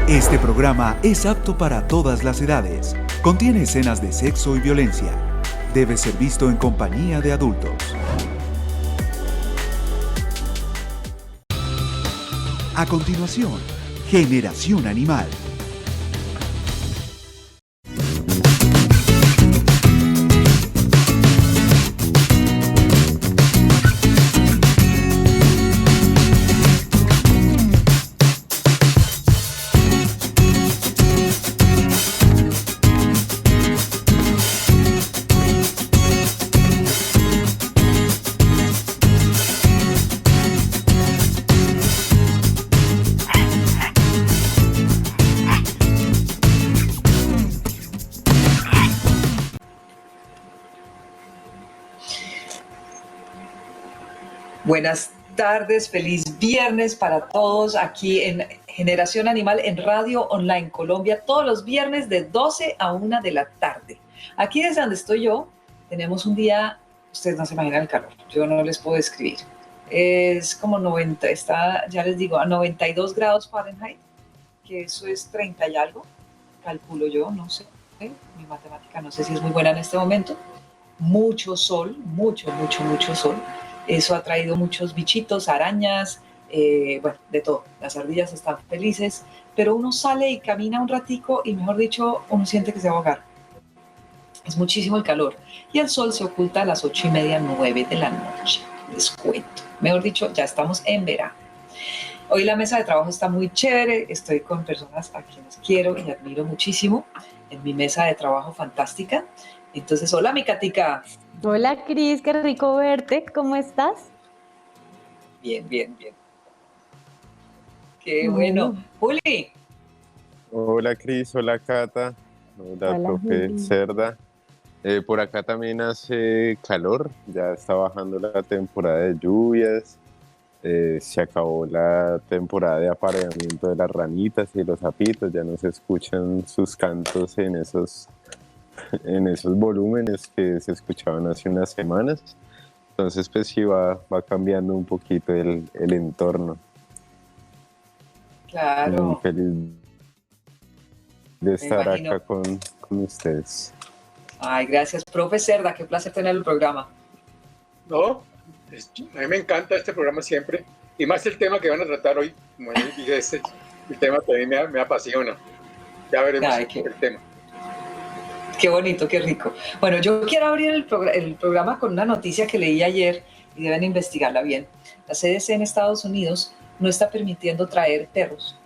Este programa es apto para todas las edades. Contiene escenas de sexo y violencia. Debe ser visto en compañía de adultos. A continuación, Generación Animal. Buenas tardes, feliz viernes para todos aquí en Generación Animal en Radio Online Colombia, todos los viernes de 12 a 1 de la tarde. Aquí desde donde estoy yo, tenemos un día, ustedes no se imaginan el calor, yo no les puedo describir. Es como 90, está, ya les digo, a 92 grados Fahrenheit, que eso es 30 y algo, calculo yo, no sé, mi matemática no sé si es muy buena en este momento. Mucho sol, mucho sol. Eso ha traído muchos bichitos, arañas, bueno, de todo. Las ardillas están felices, pero uno sale y camina un ratico y, mejor dicho, uno siente que se va a ahogar. Es muchísimo el calor. Y el sol se oculta a las 8:30, 9 de la noche. Les cuento. Mejor dicho, ya estamos en verano. Hoy la mesa de trabajo está muy chévere. Estoy con personas a quienes quiero y admiro muchísimo en mi mesa de trabajo fantástica. Entonces, hola, mi Catica. Hola, Cris, qué rico verte. ¿Cómo estás? Bien. Qué bueno. Juli. Hola, Cris. Hola, Cata. Hola, profe Juli. Cerda. Por acá también hace calor. Ya está bajando la temporada de lluvias. Se acabó la temporada de apareamiento de las ranitas y los sapitos. Ya no se escuchan sus cantos en esos volúmenes que se escuchaban hace unas semanas. Entonces, pues sí, va cambiando un poquito el entorno. Claro. Muy feliz de estar acá con ustedes. Ay, gracias, profe Cerda. Qué placer tener el programa. No, a mí me encanta este programa siempre. Y más el tema que van a tratar hoy. Como dije, el tema que a mí me apasiona. Ya veremos el tema. Qué bonito, qué rico. Bueno, yo quiero abrir el programa con una noticia que leí ayer y deben investigarla bien. La CDC en Estados Unidos no está permitiendo traer perros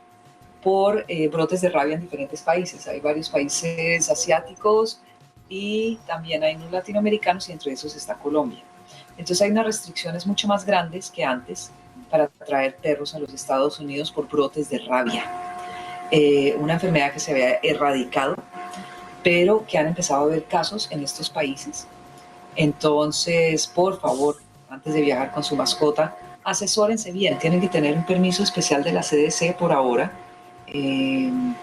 por brotes de rabia en diferentes países. Hay varios países asiáticos y también hay unos latinoamericanos y entre esos está Colombia. Entonces hay unas restricciones mucho más grandes que antes para traer perros a los Estados Unidos por brotes de rabia. Una enfermedad que se había erradicado, pero que han empezado a haber casos en estos países. Entonces, por favor, antes de viajar con su mascota, asesórense bien. Tienen que tener un permiso especial de la CDC por ahora. Tienen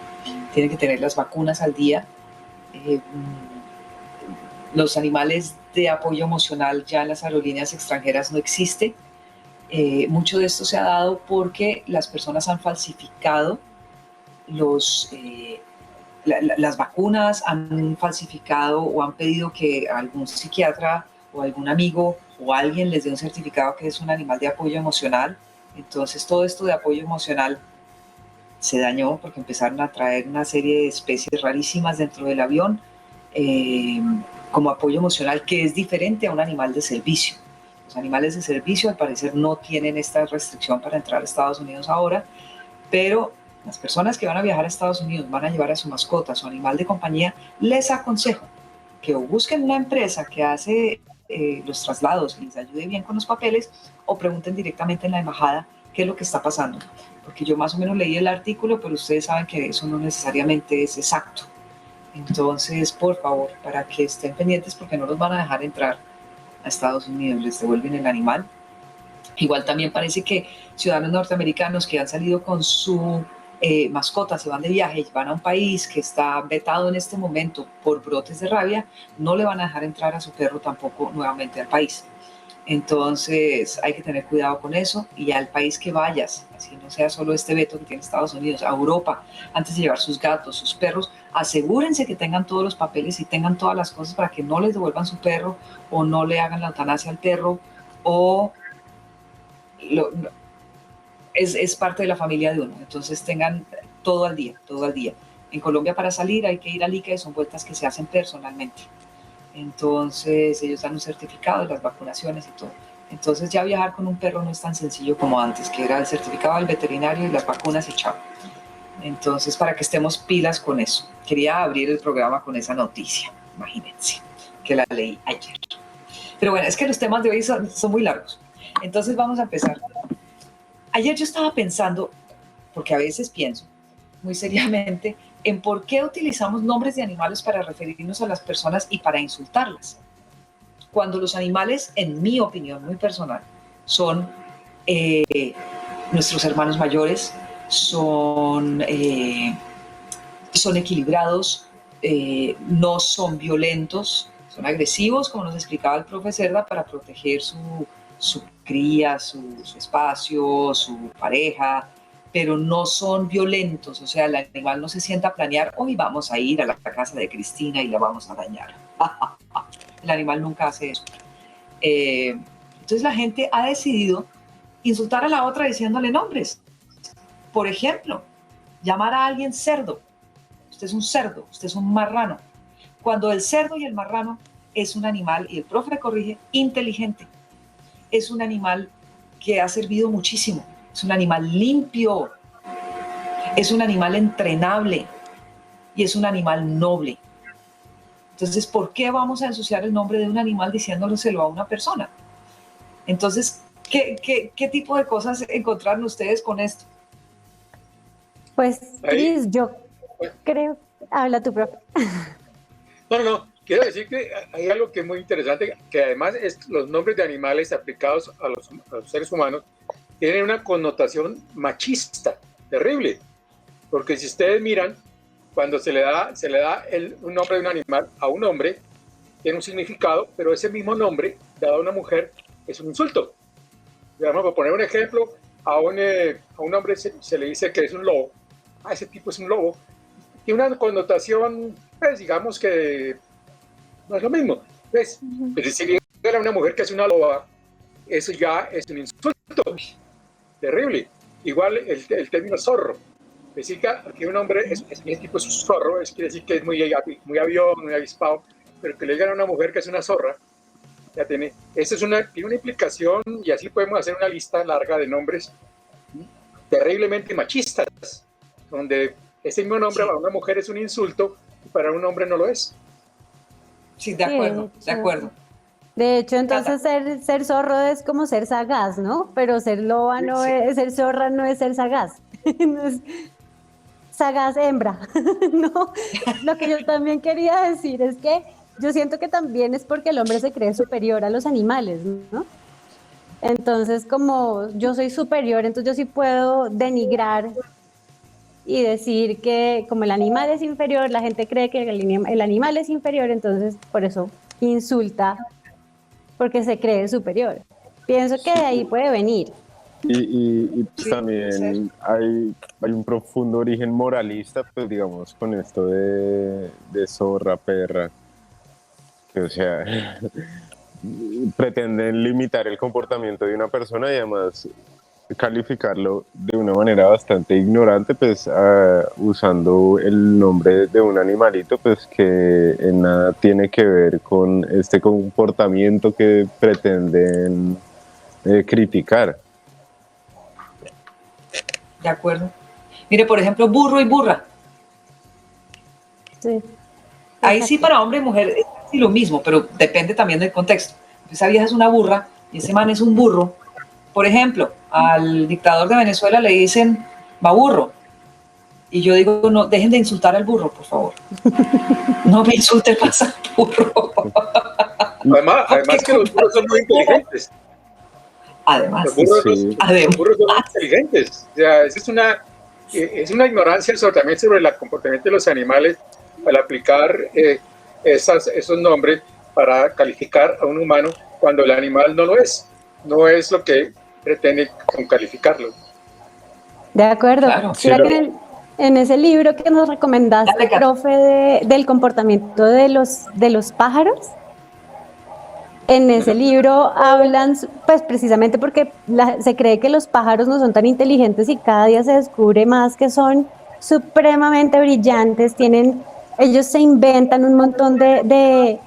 que tener las vacunas al día. Los animales de apoyo emocional ya en las aerolíneas extranjeras no existe. Mucho de esto se ha dado porque las personas han falsificado las vacunas, han falsificado o han pedido que algún psiquiatra o algún amigo o alguien les dé un certificado que es un animal de apoyo emocional. Entonces todo esto de apoyo emocional se dañó porque empezaron a traer una serie de especies rarísimas dentro del avión como apoyo emocional, que es diferente a un animal de servicio. Los animales de servicio al parecer no tienen esta restricción para entrar a Estados Unidos ahora, pero las personas que van a viajar a Estados Unidos, van a llevar a su mascota, a su animal de compañía, les aconsejo que o busquen una empresa que hace los traslados y les ayude bien con los papeles, o pregunten directamente en la embajada qué es lo que está pasando. Porque yo más o menos leí el artículo, pero ustedes saben que eso no necesariamente es exacto. Entonces, por favor, para que estén pendientes, porque no los van a dejar entrar a Estados Unidos, les devuelven el animal. Igual también parece que ciudadanos norteamericanos que han salido con su mascota, se van de viaje y van a un país que está vetado en este momento por brotes de rabia, no le van a dejar entrar a su perro tampoco nuevamente al país. Entonces hay que tener cuidado con eso, y al país que vayas, así no sea solo este veto que tiene Estados Unidos, a Europa, antes de llevar sus gatos, sus perros, asegúrense que tengan todos los papeles y tengan todas las cosas para que no les devuelvan su perro o no le hagan la eutanasia al perro, o es parte de la familia de uno. Entonces tengan todo al día, todo al día. En Colombia, para salir hay que ir al ICA y son vueltas que se hacen personalmente. Entonces ellos dan un certificado de las vacunaciones y todo. Entonces ya viajar con un perro no es tan sencillo como antes, que era el certificado del veterinario y las vacunas y chao. Entonces, para que estemos pilas con eso. Quería abrir el programa con esa noticia, imagínense, que la leí ayer. Pero bueno, es que los temas de hoy son muy largos. Entonces vamos a empezar. Ayer yo estaba pensando, porque a veces pienso muy seriamente, en por qué utilizamos nombres de animales para referirnos a las personas y para insultarlas. Cuando los animales, en mi opinión muy personal, son nuestros hermanos mayores, son equilibrados, no son violentos, son agresivos, como nos explicaba el profe Cerda, para proteger su cría, su espacio, su pareja, pero no son violentos. O sea, el animal no se sienta a planear, hoy vamos a ir a la casa de Cristina y la vamos a dañar. El animal nunca hace eso. Entonces la gente ha decidido insultar a la otra diciéndole nombres. Por ejemplo, llamar a alguien cerdo. Usted es un cerdo, usted es un marrano. Cuando el cerdo y el marrano es un animal, y el profe corrige, inteligente. Es un animal que ha servido muchísimo. Es un animal limpio, es un animal entrenable y es un animal noble. Entonces, ¿por qué vamos a ensuciar el nombre de un animal diciéndoselo a una persona? Entonces, ¿qué tipo de cosas encontraron ustedes con esto? Pues, Cris, yo creo... Habla tu profe. No. Quiero decir que hay algo que es muy interesante, que además los nombres de animales aplicados a los seres humanos tienen una connotación machista, terrible. Porque si ustedes miran, cuando se le da un nombre de un animal a un hombre, tiene un significado, pero ese mismo nombre dado a una mujer es un insulto. Vamos a poner un ejemplo, a un hombre se le dice que es un lobo. Ese tipo es un lobo. Tiene una connotación, pues digamos que no es lo mismo. Pues, pero si le dice a una mujer que es una loba, eso ya es un insulto terrible. Igual el término zorro. Decir que aquí un hombre es tipo es un zorro, quiere decir que es muy avión, muy avispado, pero que le digan a una mujer que es una zorra, ya tiene una implicación, y así podemos hacer una lista larga de nombres terriblemente machistas, donde ese mismo nombre para una mujer es un insulto y para un hombre no lo es. Sí, de acuerdo, de acuerdo. De hecho, entonces ser zorro es como ser sagaz, ¿no? Pero ser loba no es, ser zorra no es ser sagaz. No es sagaz hembra, ¿no? Lo que yo también quería decir es que yo siento que también es porque el hombre se cree superior a los animales, ¿no? Entonces, como yo soy superior, entonces yo sí puedo denigrar y decir que como el animal es inferior, la gente cree que el animal es inferior, entonces por eso insulta, porque se cree superior. Pienso que de ahí puede venir. Y pues también hay un profundo origen moralista, pues digamos, con esto de zorra, perra, que o sea, pretenden limitar el comportamiento de una persona y además calificarlo de una manera bastante ignorante, pues usando el nombre de un animalito, pues que en nada tiene que ver con este comportamiento que pretenden criticar. De acuerdo. Mire, por ejemplo, burro y burra. Sí. Ahí sí, para hombre y mujer es casi lo mismo, pero depende también del contexto. Esa vieja es una burra y ese man es un burro. Por ejemplo, al dictador de Venezuela le dicen baburro. Y yo digo, no, dejen de insultar al burro, por favor. No me insulten más al burro. Además que los burros son muy inteligentes. Además, los burros son muy inteligentes. O sea, es una ignorancia también sobre el comportamiento de los animales al aplicar esos nombres. para calificar a un humano cuando el animal no lo es. No es lo que pretende con calificarlo. De acuerdo. Claro. Mira Sí, que en ese libro que nos recomendaste, Dale, Kat. profe, del comportamiento de los pájaros, en ese libro hablan, pues precisamente porque se cree que los pájaros no son tan inteligentes y cada día se descubre más que son supremamente brillantes, ellos se inventan un montón de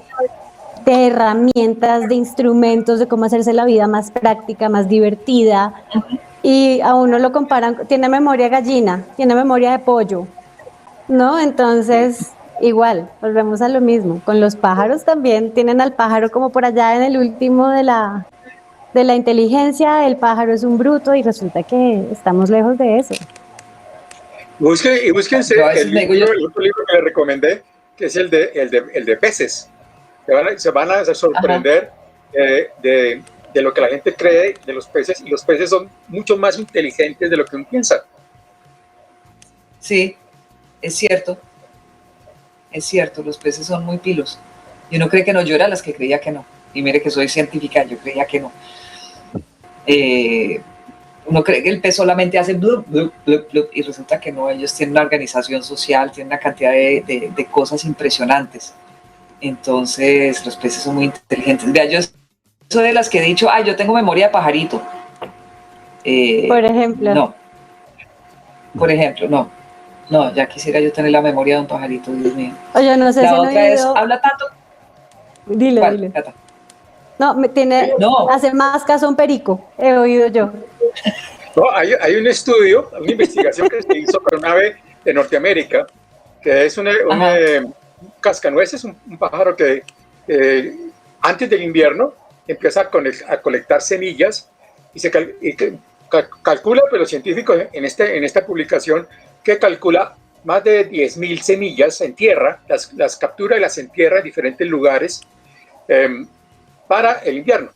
herramientas, de instrumentos, de cómo hacerse la vida más práctica, más divertida. Y a uno lo comparan, tiene memoria gallina, tiene memoria de pollo, ¿no? Entonces, igual, volvemos a lo mismo. Con los pájaros también tienen al pájaro como por allá en el último de la inteligencia, el pájaro es un bruto y resulta que estamos lejos de eso. Búsquense Yo a veces el me digo otro libro que les recomendé, que es el de peces. Se van a sorprender de lo que la gente cree de los peces, y los peces son mucho más inteligentes de lo que uno piensa. Sí, es cierto, los peces son muy pilos. Y uno cree que no, yo era las que creía que no. Y mire que soy científica, yo creía que no. Uno cree que el pez solamente hace blup, blup, blup, blup, y resulta que no, ellos tienen una organización social, tienen una cantidad de cosas impresionantes. Entonces, los peces son muy inteligentes. Vea, yo soy de las que he dicho, yo tengo memoria de pajarito. Por ejemplo. No. Por ejemplo, no. No, ya quisiera yo tener la memoria de un pajarito, Dios mío. Oye, no sé si La han otra es, oído. habla tanto. Dile, ¿Cuál, dile. Cata? No, No. hace más caso a un perico, he oído yo. No, hay un estudio, una investigación que se hizo para un ave de Norteamérica, que es un cascanueces, un pájaro que antes del invierno empieza a colectar semillas y calcula, pero los científicos en esta publicación, que calcula más de 10.000 semillas en tierra, las captura y las entierra en diferentes lugares para el invierno.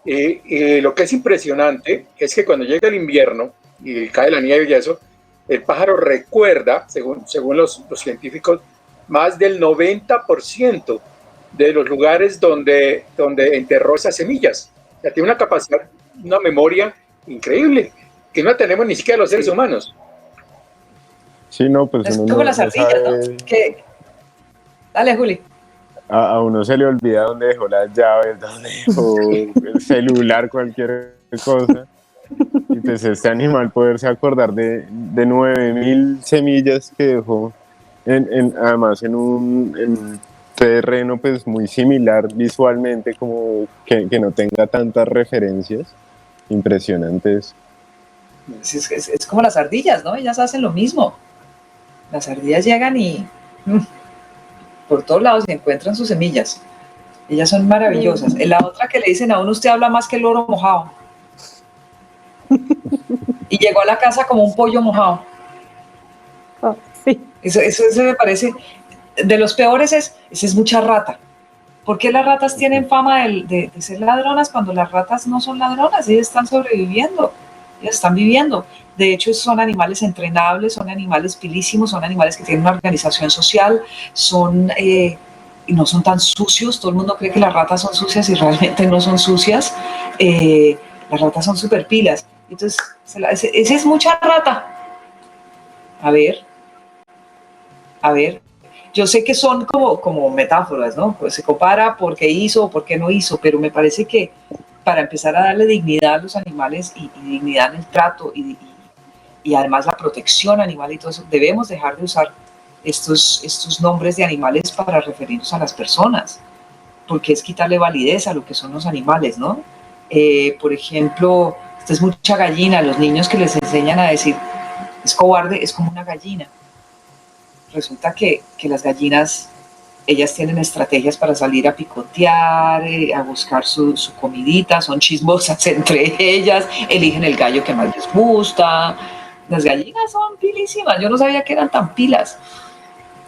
Y lo que es impresionante es que cuando llega el invierno y cae la nieve y eso, el pájaro recuerda, según los científicos, más del 90% de los lugares donde enterró esas semillas. O sea, tiene una capacidad, una memoria increíble, que no tenemos ni siquiera los seres humanos. Sí, no, pues Es uno como no las ardillas, sabe. ¿no? Dale, Juli. A uno se le olvida dónde dejó las llaves, dónde dejó el celular, cualquier cosa. Y pues este animal poderse acordar de 9.000 semillas que dejó, además en un terreno pues muy similar visualmente, como que no tenga tantas referencias impresionantes. Es como las ardillas, ¿no? Ellas hacen lo mismo. Las ardillas llegan y por todos lados se encuentran sus semillas. Ellas son maravillosas. La otra que le dicen a uno, usted habla más que el loro mojado. Y llegó a la casa como un pollo mojado. Oh, sí. Eso me parece, de los peores es mucha rata. ¿Por qué las ratas tienen fama de ser ladronas cuando las ratas no son ladronas? Ellas están sobreviviendo, ellas están viviendo. De hecho, son animales entrenables, son animales pilísimos, son animales que tienen una organización social, y no son tan sucios. Todo el mundo cree que las ratas son sucias y realmente no son sucias. Las ratas son súper pilas. Entonces, esa es mucha rata. A ver, yo sé que son como metáforas, ¿no? Pues se compara por qué hizo o por qué no hizo, pero me parece que para empezar a darle dignidad a los animales y dignidad en el trato y además la protección animal y todo eso, debemos dejar de usar estos nombres de animales para referirnos a las personas, porque es quitarle validez a lo que son los animales, ¿no? Por ejemplo, esta es mucha gallina, los niños que les enseñan a decir, es cobarde, es como una gallina. Resulta que las gallinas, ellas tienen estrategias para salir a picotear, a buscar su comidita, son chismosas entre ellas, eligen el gallo que más les gusta. Las gallinas son pilísimas, yo no sabía que eran tan pilas.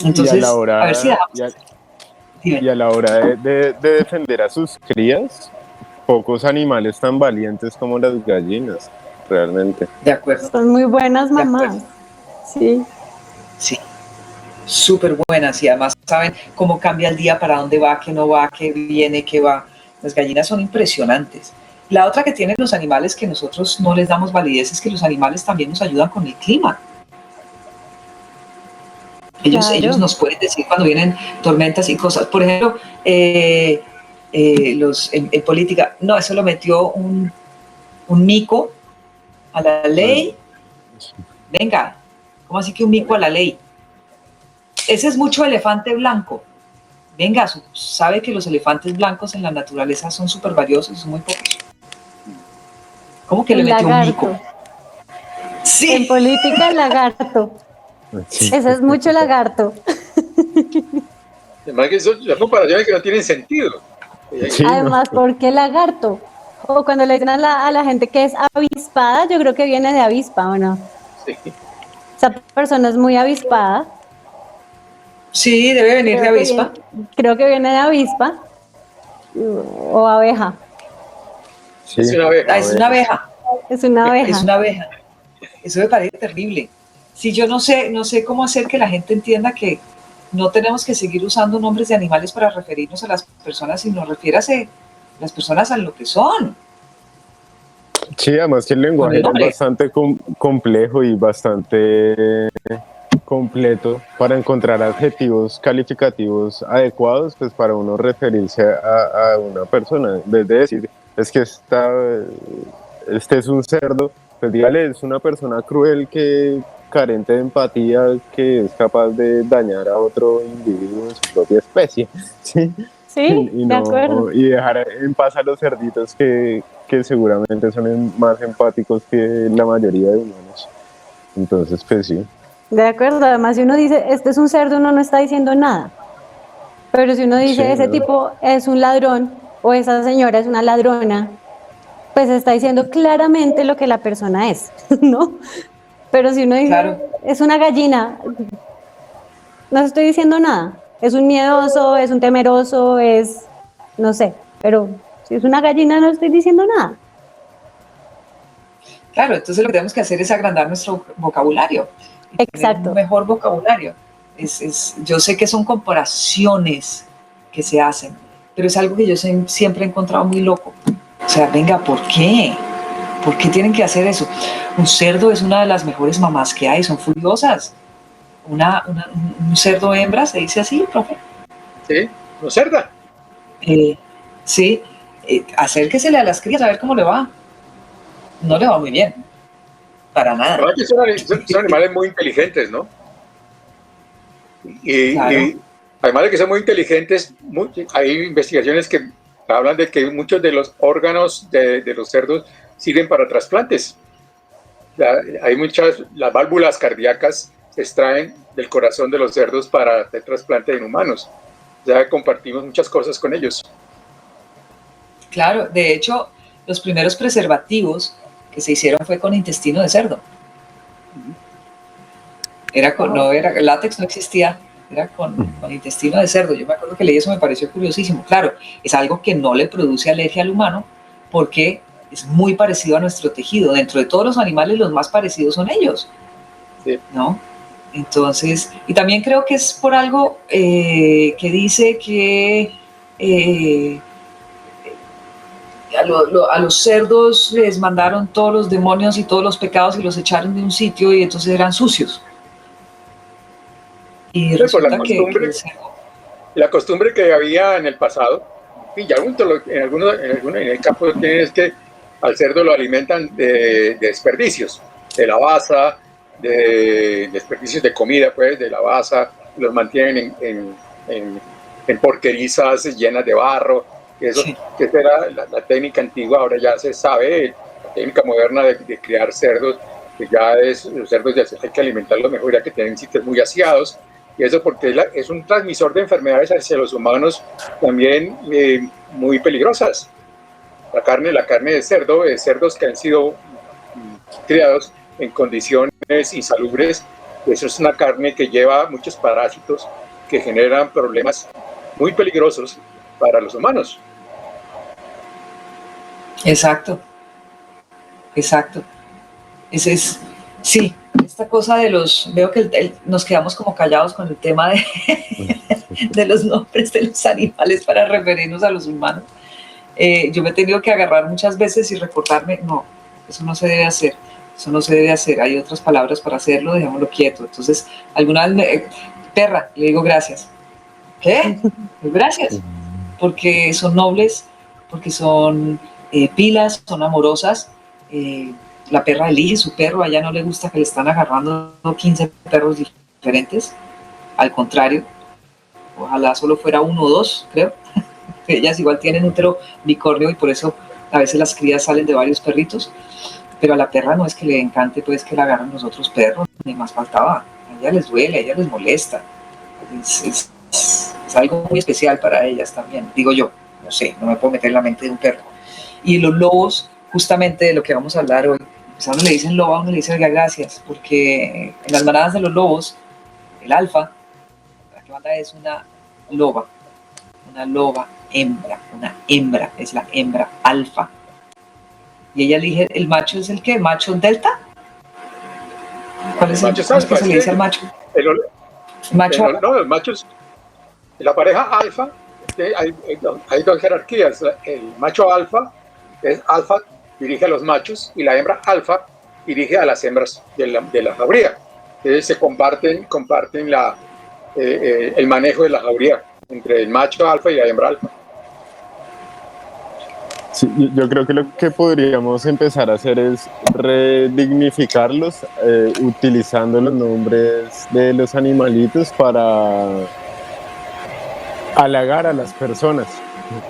Entonces, a ver si dejamos. Y a la hora de defender a sus crías, pocos animales tan valientes como las gallinas, realmente. De acuerdo. Son muy buenas mamás. Sí. Sí. Súper buenas y además saben cómo cambia el día, para dónde va, qué no va, qué viene, qué va. Las gallinas son impresionantes. La otra que tienen los animales que nosotros no les damos validez es que los animales también nos ayudan con el clima. Ellos nos pueden decir cuando vienen tormentas y cosas. Por ejemplo, en política, no, eso lo metió un mico a la ley. Venga, ¿cómo así que un mico a la ley? Ese es mucho elefante blanco. Venga, sabe que los elefantes blancos en la naturaleza son súper valiosos, son muy pocos. ¿Cómo que le metió un mico? Sí. En política, el lagarto. Sí. Ese es mucho lagarto. Además que son comparaciones que no tienen sentido. Sí, Además, ¿por qué lagarto? O cuando le dicen a la gente que es avispada, yo creo que viene de avispa, ¿o no? Sí. Esa persona es muy avispada. Sí, debe venir de avispa. Creo que viene de avispa o abeja. Sí. Es una abeja. Es una abeja. Es una abeja. Es una abeja. Eso me parece terrible. Sí, yo no sé cómo hacer que la gente entienda que no tenemos que seguir usando nombres de animales para referirnos a las personas, sino refiérase las personas a lo que son. Sí, además que el lenguaje es bastante complejo y bastante completo para encontrar adjetivos calificativos adecuados, pues para uno referirse a una persona. En vez de decir, es que este es un cerdo, pues dígale, es una persona cruel que carente de empatía, que es capaz de dañar a otro individuo de su propia especie. Sí, sí, y de acuerdo. Y dejar en paz a los cerditos que seguramente son más empáticos que la mayoría de humanos. Entonces, pues sí. De acuerdo, además si uno dice, este es un cerdo, uno no está diciendo nada. Pero si uno dice, Sí, ese ¿no? tipo es un ladrón o esa señora es una ladrona, pues está diciendo claramente lo que la persona es, ¿no? Pero si uno dice, Claro. es una gallina, no estoy diciendo nada. Es un miedoso, es un temeroso, no sé. Pero si es una gallina, no estoy diciendo nada. Claro, entonces lo que tenemos que hacer es agrandar nuestro vocabulario. Y tener Exacto. un mejor vocabulario. Yo sé que son comparaciones que se hacen, pero es algo que yo siempre he encontrado muy loco. O sea, venga, ¿por qué? ¿Por qué tienen que hacer eso? Un cerdo es una de las mejores mamás que hay, son furiosas. Un cerdo hembra, ¿se dice así, profe? Sí, no cerda. Sí, acérquesele a las crías a ver cómo le va. No le va muy bien, para nada. La verdad que son animales muy inteligentes, ¿no? Claro. Y además de que son muy inteligentes, hay investigaciones que hablan de que muchos de los órganos de los cerdos sirven para trasplantes. Las válvulas cardíacas se extraen del corazón de los cerdos para hacer trasplante en humanos. Ya compartimos muchas cosas con ellos. Claro, de hecho, los primeros preservativos que se hicieron fue con intestino de cerdo. Látex no existía, era con intestino de cerdo. Yo me acuerdo que leí eso, me pareció curiosísimo. Claro, es algo que no le produce alergia al humano porque es muy parecido a nuestro tejido. Dentro de todos los animales, los más parecidos son ellos, Sí. ¿no? Entonces, y también creo que es por algo que dice que a los cerdos les mandaron todos los demonios y todos los pecados y los echaron de un sitio y entonces eran sucios. Y resulta la costumbre que había en el pasado, y ya en el campo es que al cerdo lo alimentan de desperdicios, de la basa, de desperdicios de comida, pues, de la basa, los mantienen en porquerizas llenas de barro. Eso, sí. Que esa era la técnica antigua, ahora ya se sabe, la técnica moderna de criar cerdos, que ya los cerdos ya hay que alimentarlos mejor, ya que tienen sitios muy aseados, y eso porque es un transmisor de enfermedades hacia los humanos también muy peligrosas. La carne de cerdo, de cerdos que han sido criados en condiciones insalubres, eso es una carne que lleva muchos parásitos que generan problemas muy peligrosos para los humanos. Exacto. Sí, esta cosa de veo que nos quedamos como callados con el tema de los nombres de los animales para referirnos a los humanos. Yo me he tenido que agarrar muchas veces y recordarme, no, eso no se debe hacer, eso no se debe hacer, hay otras palabras para hacerlo, dejémoslo quieto. Entonces, alguna vez, perra, le digo gracias. ¿Qué? Gracias, porque son nobles, porque son pilas, son amorosas. La perra elige su perro, a ella no le gusta que le están agarrando 15 perros diferentes, al contrario, ojalá solo fuera uno o dos, creo. Ellas igual tienen útero bicornio y por eso a veces las crías salen de varios perritos, pero a la perra no es que le encante pues que la agarren los otros perros, ni más faltaba, a ella les duele, a ella les molesta, es algo muy especial para ellas también, digo yo, no sé, no me puedo meter en la mente de un perro. Y los lobos, justamente de lo que vamos a hablar hoy, pues a uno le dicen loba, a uno le dicen gracias, porque en las manadas de los lobos, el alfa, la que manda es una loba hembra, es la hembra alfa. Y ella elige, el macho es el que, macho delta. ¿Cuál es el macho alfa? ¿Qué se le dice al macho? Los machos, la pareja alfa, hay dos jerarquías. El macho alfa es alfa, dirige a los machos, y la hembra alfa dirige a las hembras de la jauría. Entonces se comparten el manejo de la jauría entre el macho alfa y la hembra alfa. Sí, yo creo que lo que podríamos empezar a hacer es redignificarlos, utilizando los nombres de los animalitos para halagar a las personas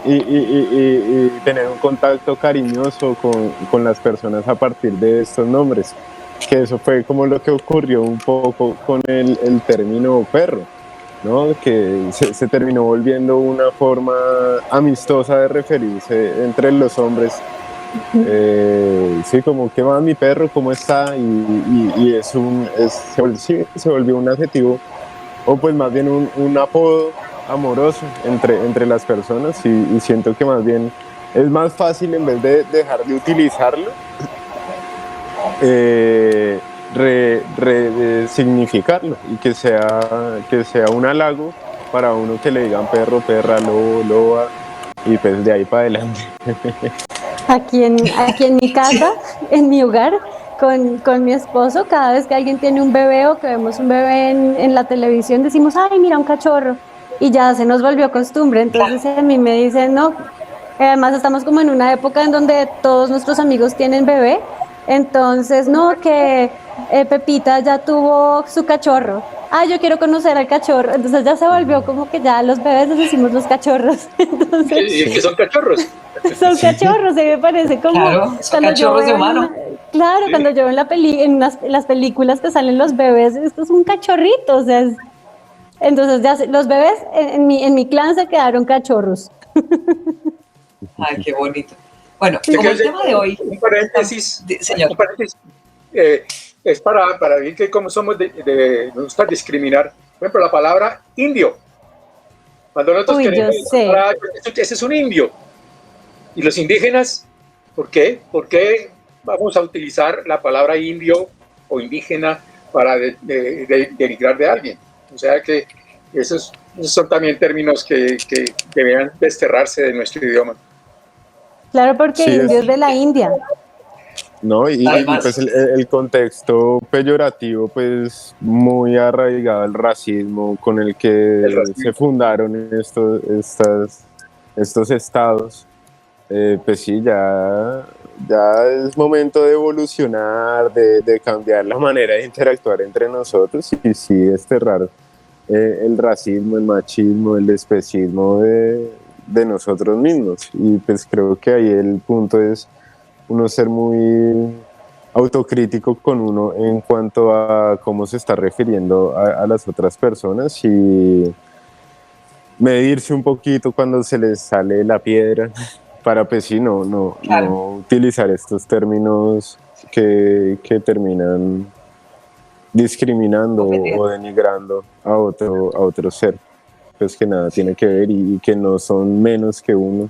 y tener un contacto cariñoso con las personas a partir de estos nombres, que eso fue como lo que ocurrió un poco con el término perro, ¿no? Que se terminó volviendo una forma amistosa de referirse entre los hombres. Sí, como ¿qué va mi perro? ¿Cómo está? Y se volvió un adjetivo, o pues más bien un apodo amoroso entre las personas, y siento que más bien es más fácil, en vez de dejar de utilizarlo, significarlo, y que sea un halago para uno, que le digan perro, perra, lobo, loba, y pues de ahí para adelante. Aquí en mi casa, en mi hogar, con mi esposo, cada vez que alguien tiene un bebé o que vemos un bebé en la televisión, decimos, ay, mira, un cachorro, y ya se nos volvió costumbre. Entonces a mí me dicen, no, además estamos como en una época en donde todos nuestros amigos tienen bebé, entonces no, que Pepita ya tuvo su cachorro, yo quiero conocer al cachorro, entonces ya se volvió como que ya a los bebés les decimos los cachorros. Entonces, ¿Y qué son cachorros? Son cachorros, me parece como claro, son cachorros de humano. Claro, sí. Cuando yo veo en las películas que salen los bebés, esto es un cachorrito, o sea, entonces ya los bebés en mi clan se quedaron cachorros. Ay, qué bonito. Bueno, como el tema de hoy... Un paréntesis, señor. Es para ver que cómo somos nos gusta discriminar. Por ejemplo, la palabra indio. Cuando nosotros queremos... Ese es un indio. ¿Y los indígenas? ¿Por qué? ¿Por qué vamos a utilizar la palabra indio o indígena para denigrar de alguien? O sea que esos son también términos que deberían desterrarse de nuestro idioma. Claro, porque sí, indio es de la India. No, y pues el contexto peyorativo, pues muy arraigado al racismo con el que se fundaron estos estados. Pues sí, ya es momento de evolucionar, de cambiar la manera de interactuar entre nosotros, y sí desterrar el racismo, el machismo, el especismo de nosotros mismos. Y pues creo que ahí el punto es uno ser muy autocrítico con uno en cuanto a cómo se está refiriendo a las otras personas, y medirse un poquito cuando se les sale la piedra, para pues sí, no utilizar estos términos que terminan discriminando o denigrando a otro ser, pues que nada tiene que ver, y que no son menos que uno,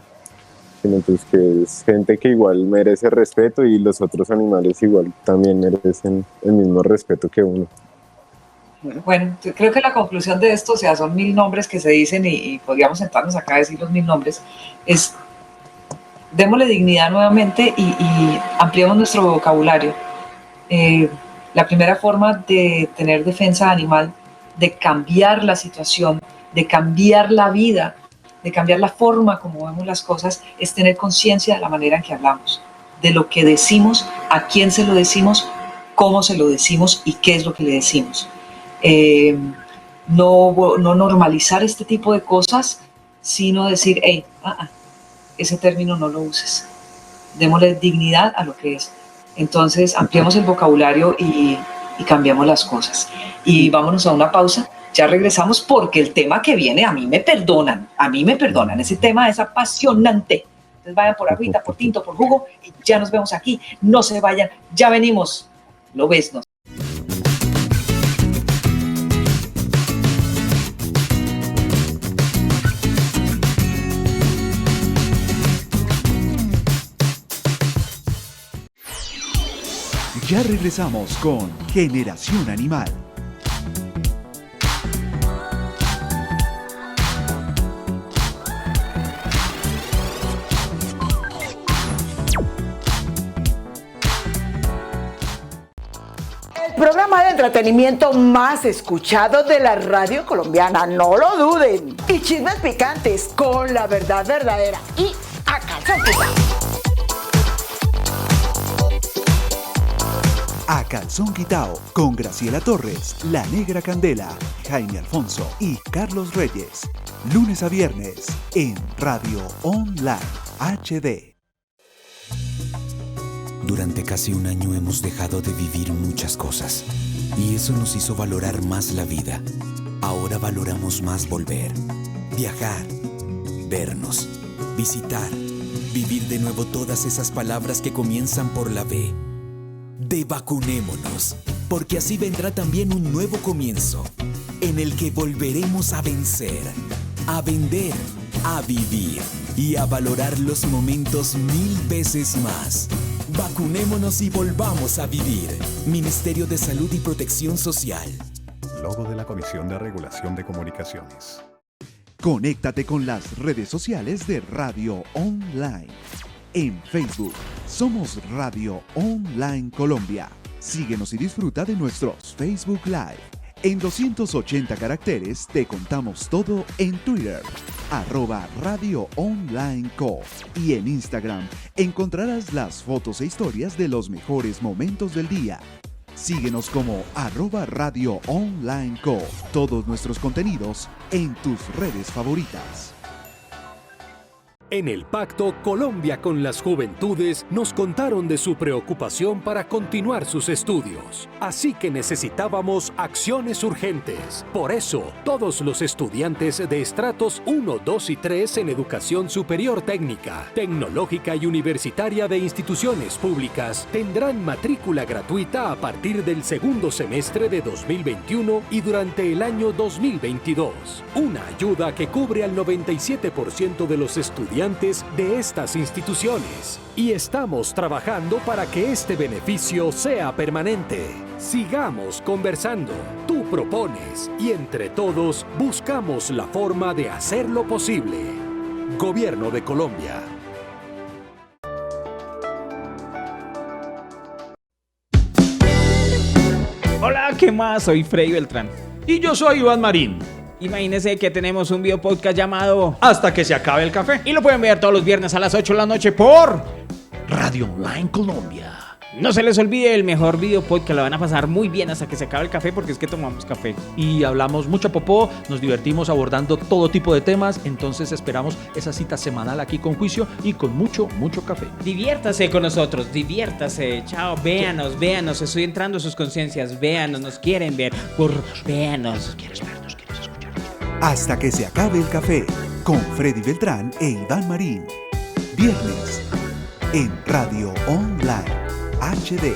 sino pues que es gente que igual merece respeto, y los otros animales igual también merecen el mismo respeto que uno. Bueno, yo creo que la conclusión de esto, o sea, son 1000 nombres que se dicen y podríamos sentarnos acá a decir los 1000 nombres, es démosle dignidad nuevamente y ampliemos nuestro vocabulario. La primera forma de tener defensa animal, de cambiar la situación, de cambiar la vida, de cambiar la forma como vemos las cosas, es tener conciencia de la manera en que hablamos, de lo que decimos, a quién se lo decimos, cómo se lo decimos y qué es lo que le decimos. No normalizar este tipo de cosas, sino decir, hey, ese término no lo uses. Démosle dignidad a lo que es. Entonces, ampliemos el vocabulario y cambiamos las cosas. Y vámonos a una pausa. Ya regresamos porque el tema que viene, a mí me perdonan. Ese tema es apasionante. Entonces vayan por agüita, por tinto, por jugo y ya nos vemos aquí. No se vayan, ya venimos. Lo ves, ¿no? Ya regresamos con Generación Animal. El programa de entretenimiento más escuchado de la radio colombiana, no lo duden. Y chismes picantes con la verdad verdadera y a calzón quitado. A Calzón Quitao, con Graciela Torres, La Negra Candela, Jaime Alfonso y Carlos Reyes. Lunes a viernes en Radio Online HD. Durante casi un año hemos dejado de vivir muchas cosas y eso nos hizo valorar más la vida. Ahora valoramos más volver, viajar, vernos, visitar, vivir de nuevo todas esas palabras que comienzan por la B. De vacunémonos, porque así vendrá también un nuevo comienzo, en el que volveremos a vencer, a vender, a vivir y a valorar los momentos 1000 veces más. Vacunémonos y volvamos a vivir. Ministerio de Salud y Protección Social. Logo de la Comisión de Regulación de Comunicaciones. Conéctate con las redes sociales de Radio Online. En Facebook, somos Radio Online Colombia. Síguenos y disfruta de nuestros Facebook Live. En 280 caracteres te contamos todo en Twitter, @Radio Online Co. Y en Instagram encontrarás las fotos e historias de los mejores momentos del día. Síguenos como @Radio Online Co. Todos nuestros contenidos en tus redes favoritas. En el Pacto Colombia con las Juventudes nos contaron de su preocupación para continuar sus estudios. Así que necesitábamos acciones urgentes. Por eso, todos los estudiantes de estratos 1, 2 y 3 en educación superior técnica, tecnológica y universitaria de instituciones públicas tendrán matrícula gratuita a partir del segundo semestre de 2021 y durante el año 2022. Una ayuda que cubre al 97% de los estudiantes de estas instituciones. Y estamos trabajando para que este beneficio sea permanente. Sigamos conversando. Tú propones y entre todos buscamos la forma de hacerlo posible. Gobierno de Colombia. Hola, ¿qué más? Soy Freddy Beltrán. Y yo soy Iván Marín. Imagínense que tenemos un video podcast llamado Hasta que se acabe el café. y lo pueden ver todos los viernes a las 8 de la noche por Radio Online Colombia. No se les olvide el mejor video podcast, lo van a pasar muy bien hasta que se acabe el café porque es que tomamos café. Y hablamos mucha popó, nos divertimos abordando todo tipo de temas, entonces esperamos esa cita semanal aquí con Juicio y con mucho café. Diviértase con nosotros, diviértase, chao, véanos, estoy entrando a sus conciencias, véanos, nos quieren ver, véanos. Nos quieres ver, nos quieres escuchar. Hasta que se acabe el café con Freddy Beltrán e Iván Marín. Viernes en Radio Online HD.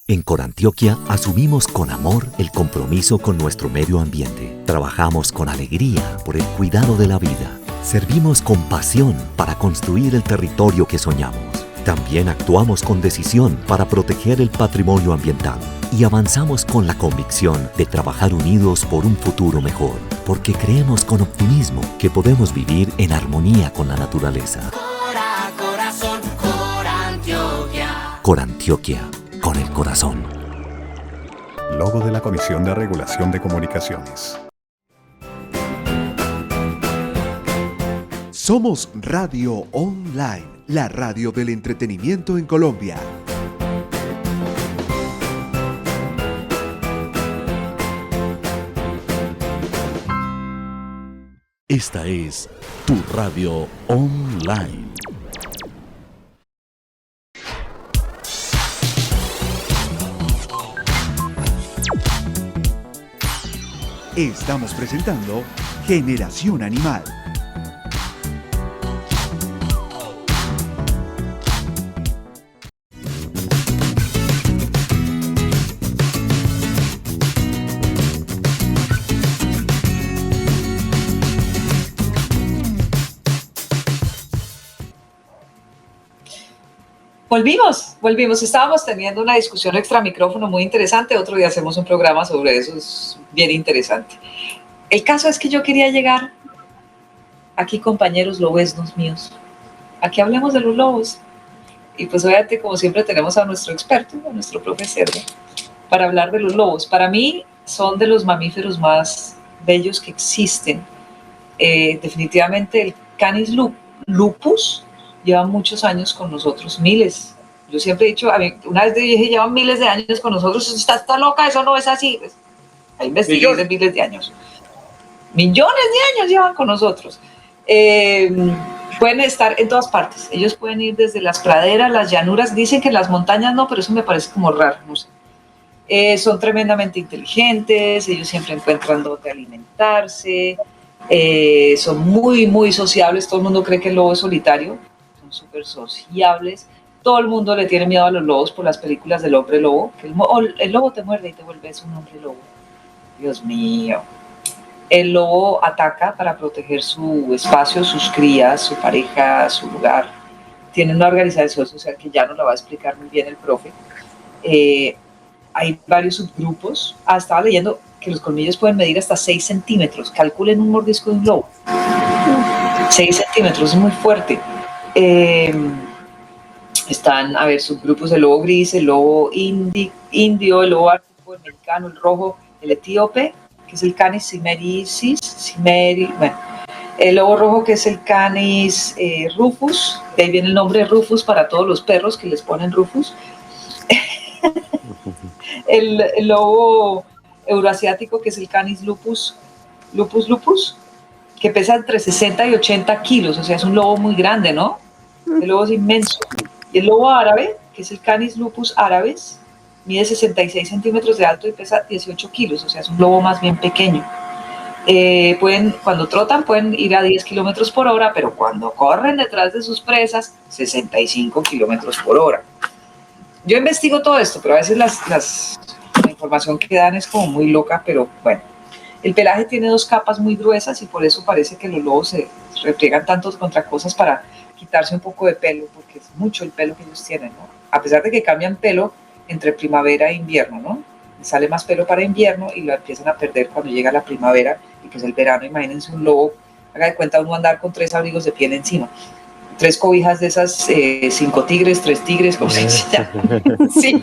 En Corantioquia asumimos con amor el compromiso con nuestro medio ambiente. Trabajamos con alegría por el cuidado de la vida. Servimos con pasión para construir el territorio que soñamos. También actuamos con decisión para proteger el patrimonio ambiental y avanzamos con la convicción de trabajar unidos por un futuro mejor, porque creemos con optimismo que podemos vivir en armonía con la naturaleza. Corazón, Corantioquia. Corantioquia, con el corazón. Logo de la Comisión de Regulación de Comunicaciones. Somos Radio Online, la radio del entretenimiento en Colombia. Esta es tu radio online. Estamos presentando Generación Animal. Volvimos. Estábamos teniendo una discusión extra micrófono muy interesante. Otro día hacemos un programa sobre eso, es bien interesante. El caso es que yo quería llegar aquí, compañeros lobesnos míos, a que hablemos de los lobos. Y pues obviamente, como siempre, tenemos a nuestro experto, a nuestro profesor, para hablar de los lobos. Para mí son de los mamíferos más bellos que existen. Definitivamente el Canis lupus lleva muchos años con nosotros, miles. Yo siempre he dicho, una vez dije, llevan miles de años con nosotros, está loca, eso no es así. Pues, hay investigaciones de miles de años. Millones de años llevan con nosotros. Pueden estar en todas partes. Ellos pueden ir desde las praderas, las llanuras. Dicen que en las montañas no, pero eso me parece como raro, no sé. Son tremendamente inteligentes, ellos siempre encuentran dónde alimentarse, son muy, muy sociables. Todo el mundo cree que el lobo es solitario. Súper sociables. Todo el mundo le tiene miedo a los lobos por las películas del hombre lobo, que el lobo te muerde y te vuelves un hombre lobo. Dios mío. El lobo ataca para proteger su espacio, sus crías, su pareja, su lugar. Tiene una organización social que ya nos la va a explicar muy bien el profe. Hay varios subgrupos. Estaba leyendo que los colmillos pueden medir hasta 6 centímetros. Calculen un mordisco de un lobo. 6 centímetros, es muy fuerte. Están, subgrupos: el lobo gris, el lobo indio, el lobo ártico, el mexicano, el rojo, el etíope, que es el Canis cimericis, el lobo rojo, que es el Canis rufus, de ahí viene el nombre Rufus para todos los perros que les ponen Rufus. el lobo euroasiático, que es el Canis lupus, que pesa entre 60 y 80 kilos, o sea, es un lobo muy grande, ¿no? El lobo es inmenso. Y el lobo árabe, que es el Canis lupus arabes, mide 66 centímetros de alto y pesa 18 kilos, o sea, es un lobo más bien pequeño. Cuando trotan pueden ir a 10 kilómetros por hora, pero cuando corren detrás de sus presas, 65 kilómetros por hora. Yo investigo todo esto, pero a veces la información que dan es como muy loca, pero bueno. El pelaje tiene 2 capas muy gruesas y por eso parece que los lobos se repliegan tanto contra cosas para quitarse un poco de pelo, porque es mucho el pelo que ellos tienen, ¿no? A pesar de que cambian pelo entre primavera e invierno, ¿no? Sale más pelo para invierno y lo empiezan a perder cuando llega la primavera y pues el verano. Imagínense un lobo, haga de cuenta uno andar con 3 abrigos de piel encima, 3 cobijas de esas, 5 tigres, 3 tigres, como se dice. Sí.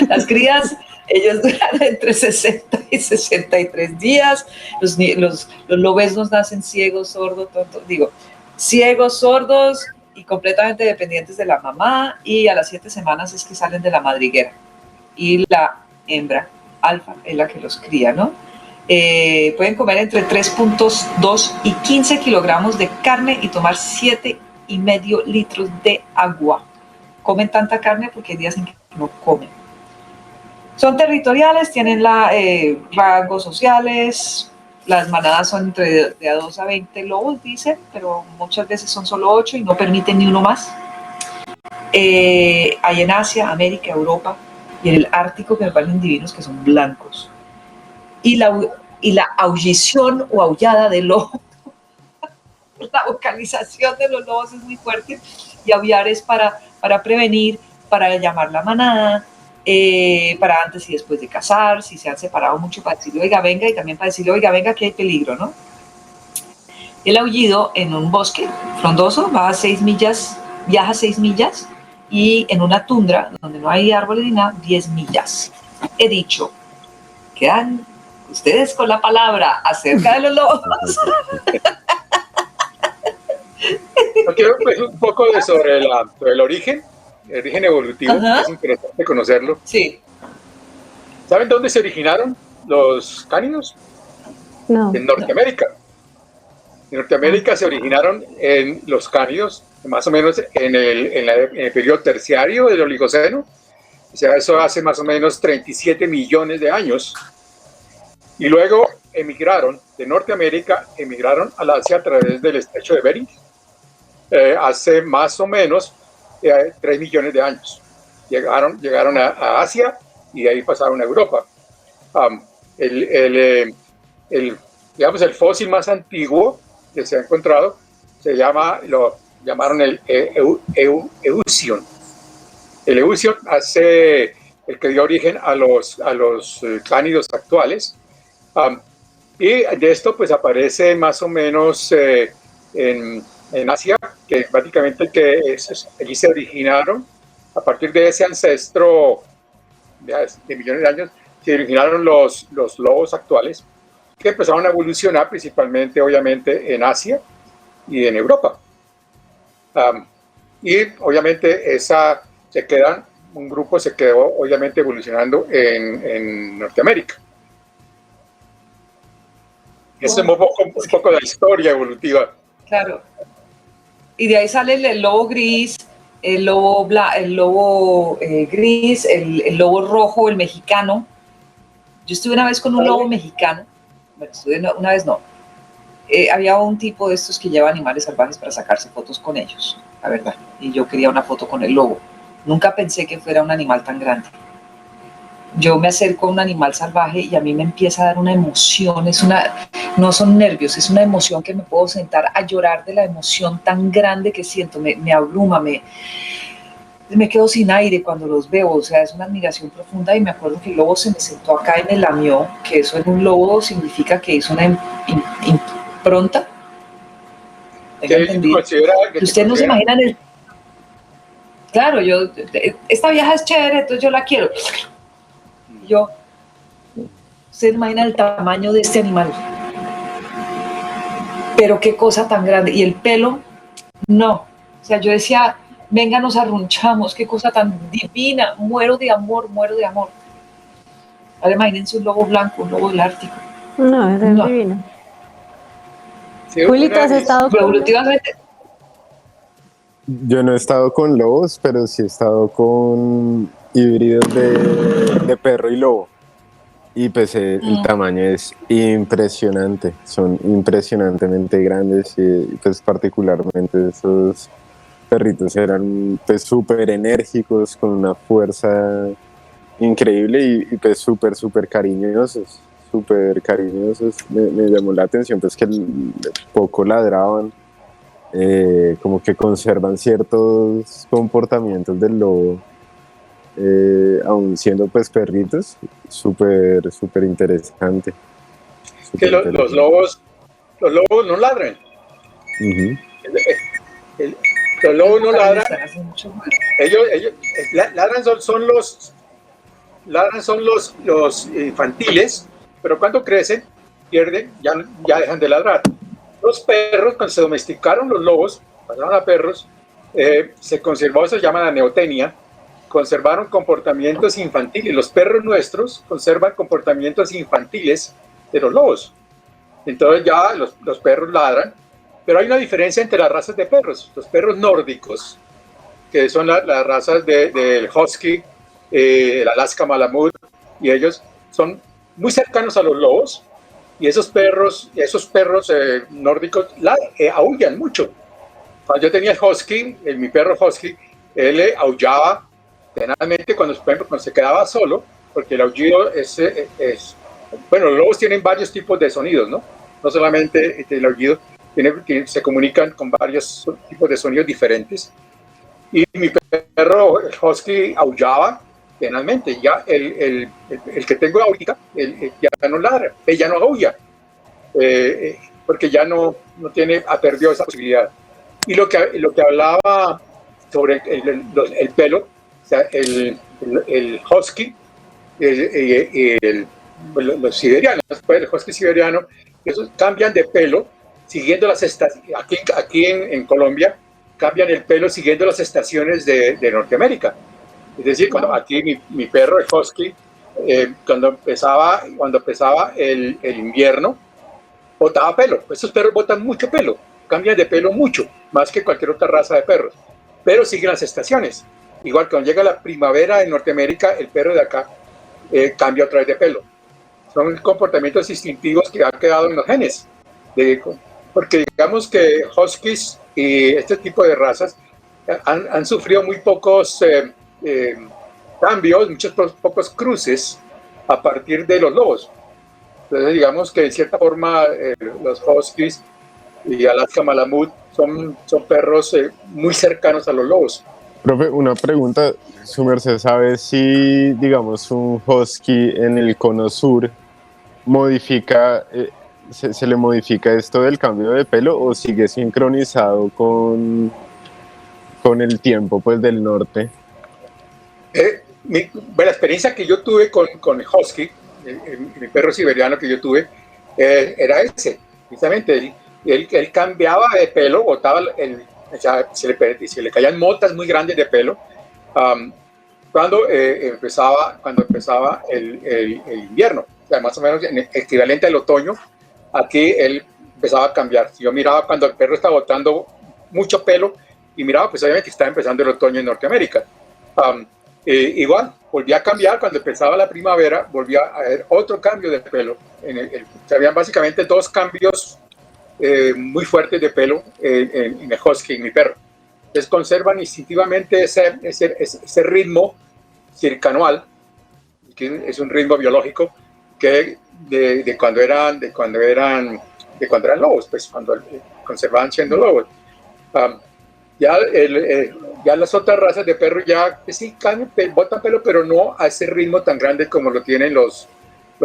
Las crías, ellos duran entre 60 y 63 días. Los lobesnos nacen ciegos, sordos, ciegos, sordos y completamente dependientes de la mamá, y a las 7 semanas es que salen de la madriguera. Y la hembra alfa es la que los cría, ¿no? Pueden comer entre 3.2 y 15 kilogramos de carne y tomar 7,5 litros de agua. Comen tanta carne porque hay días en que no comen. Son territoriales, tienen rangos sociales. Las manadas son de a 2 a 20 lobos, dicen, pero muchas veces son solo 8 y no permiten ni uno más. Hay en Asia, América, Europa y en el Ártico, que me parecen divinos, que son blancos. Y la aullición o aullada del lobo la vocalización de los lobos es muy fuerte, y aullar es para prevenir, para llamar la manada, para antes y después de cazar, si se han separado mucho, para decirle oiga venga, y también para decirle oiga venga que hay peligro, ¿no? El aullido en un bosque frondoso viaja 6 millas, y en una tundra donde no hay árboles ni nada, 10 millas. He dicho, quedan ustedes con la palabra acerca de los lobos. Yo quiero pues, un poco sobre el origen evolutivo. Ajá. Es interesante conocerlo. Sí. ¿Saben dónde se originaron los cánidos? No. En Norteamérica. En Norteamérica se originaron en los cánidos, más o menos en el periodo terciario del Oligoceno. O sea, eso hace más o menos 37 millones de años. Y luego emigraron de Norteamérica, emigraron al Asia a través del estrecho de Bering. Hace más o menos 3 millones de años. Llegaron a Asia y de ahí pasaron a Europa. Digamos, el fósil más antiguo que se ha encontrado lo llamaron el Eosion. El Eosion hace el que dio origen a los cánidos actuales. Y de esto pues aparece más o menos en Asia, que básicamente allí se originaron, a partir de ese ancestro de millones de años, se originaron los lobos actuales, que empezaron a evolucionar principalmente, obviamente, en Asia y en Europa. Y obviamente un grupo se quedó obviamente evolucionando en Norteamérica. Eso es un poco de la historia evolutiva. Claro. Y de ahí sale el lobo gris, el lobo gris, el lobo rojo, el mexicano. Yo estuve una vez con un lobo mexicano. Bueno, una vez no. Había un tipo de estos que lleva animales salvajes para sacarse fotos con ellos, la verdad. Y yo quería una foto con el lobo. Nunca pensé que fuera un animal tan grande. Yo me acerco a un animal salvaje y a mí me empieza a dar una emoción, no son nervios, es una emoción que me puedo sentar a llorar de la emoción tan grande que siento, me abruma, me quedo sin aire cuando los veo, o sea, es una admiración profunda. Y me acuerdo que el lobo se me sentó acá y me lamió, que eso en un lobo significa que hizo una impronta. Ustedes no se imaginan Claro, esta vieja es chévere, entonces yo la quiero. Ustedes imaginan el tamaño de este animal. Pero qué cosa tan grande. Y el pelo, no. O sea, yo decía, venga, nos arrunchamos, qué cosa tan divina. Muero de amor. Ahora imagínense un lobo blanco, un lobo del Ártico. No, es divino. Sí, Julito, ¿has estado con evolutivamente? Yo no he estado con lobos, pero sí he estado con híbridos de perro y lobo. Y pues el tamaño es impresionante, son impresionantemente grandes y pues particularmente esos perritos eran pues súper enérgicos, con una fuerza increíble y pues súper cariñosos, me llamó la atención pues que poco ladraban, como que conservan ciertos comportamientos del lobo. Aún siendo pues perritos, súper interesante. Que los lobos no ladran. Los lobos no ladran. Ellos ladran son los infantiles, pero cuando crecen pierden, ya dejan de ladrar. Los perros, cuando se domesticaron los lobos, pasaron a perros, se conservó, eso se llama la neotenia. Conservaron comportamientos infantiles. Los perros nuestros conservan comportamientos infantiles de los lobos. Entonces ya los perros ladran, pero hay una diferencia entre las razas de perros. Los perros nórdicos, que son las razas del husky, el Alaska Malamute, y ellos son muy cercanos a los lobos, y esos perros nórdicos aullan mucho. Cuando yo tenía el husky, mi perro husky, él aullaba generalmente cuando se quedaba solo, porque el aullido bueno, los lobos tienen varios tipos de sonidos, no solamente el aullido, se comunican con varios tipos de sonidos diferentes. Y mi perro, el husky, aullaba penalmente. Ya el que tengo ahorita, ya no ladra, ya no aulla, porque ya no perdió esa posibilidad. Y lo que hablaba sobre el pelo, o sea, el husky, los siberianos, pues, el husky siberiano, esos cambian de pelo siguiendo las estaciones. Aquí en Colombia cambian el pelo siguiendo las estaciones de Norteamérica. Es decir, cuando aquí mi perro, el husky, cuando empezaba el invierno, botaba pelo. Estos perros botan mucho pelo, cambian de pelo mucho, más que cualquier otra raza de perros, pero siguen las estaciones. Igual cuando llega la primavera en Norteamérica, el perro de acá cambia otra vez de pelo. Son comportamientos instintivos que han quedado en los genes. Porque digamos que huskies y este tipo de razas han sufrido muy pocos cambios, muchos pocos cruces a partir de los lobos. Entonces digamos que en cierta forma los huskies y Alaska Malamut son perros muy cercanos a los lobos. Profe, una pregunta. ¿Su merced sabe si, digamos, un husky en el cono sur modifica, se le modifica esto del cambio de pelo o sigue sincronizado con el tiempo, pues, del norte? La experiencia que yo tuve con el husky, mi perro siberiano que yo tuve, era ese, precisamente. Él cambiaba de pelo, botaba o sea, se le caían motas muy grandes de pelo cuando empezaba el invierno, o sea, más o menos equivalente al otoño. Aquí él empezaba a cambiar. Si yo miraba cuando el perro estaba botando mucho pelo y miraba, pues obviamente estaba empezando el otoño en Norteamérica. Igual, volvía a cambiar cuando empezaba la primavera, volvía a haber otro cambio de pelo. Habían básicamente dos cambios muy fuertes de pelo en el husky, en mi perro. Entonces conservan instintivamente ese ritmo circanual, que es un ritmo biológico que de cuando eran lobos, pues cuando conservaban siendo lobos. Ya las otras razas de perros ya sí botan pelo, pero no a ese ritmo tan grande como lo tienen los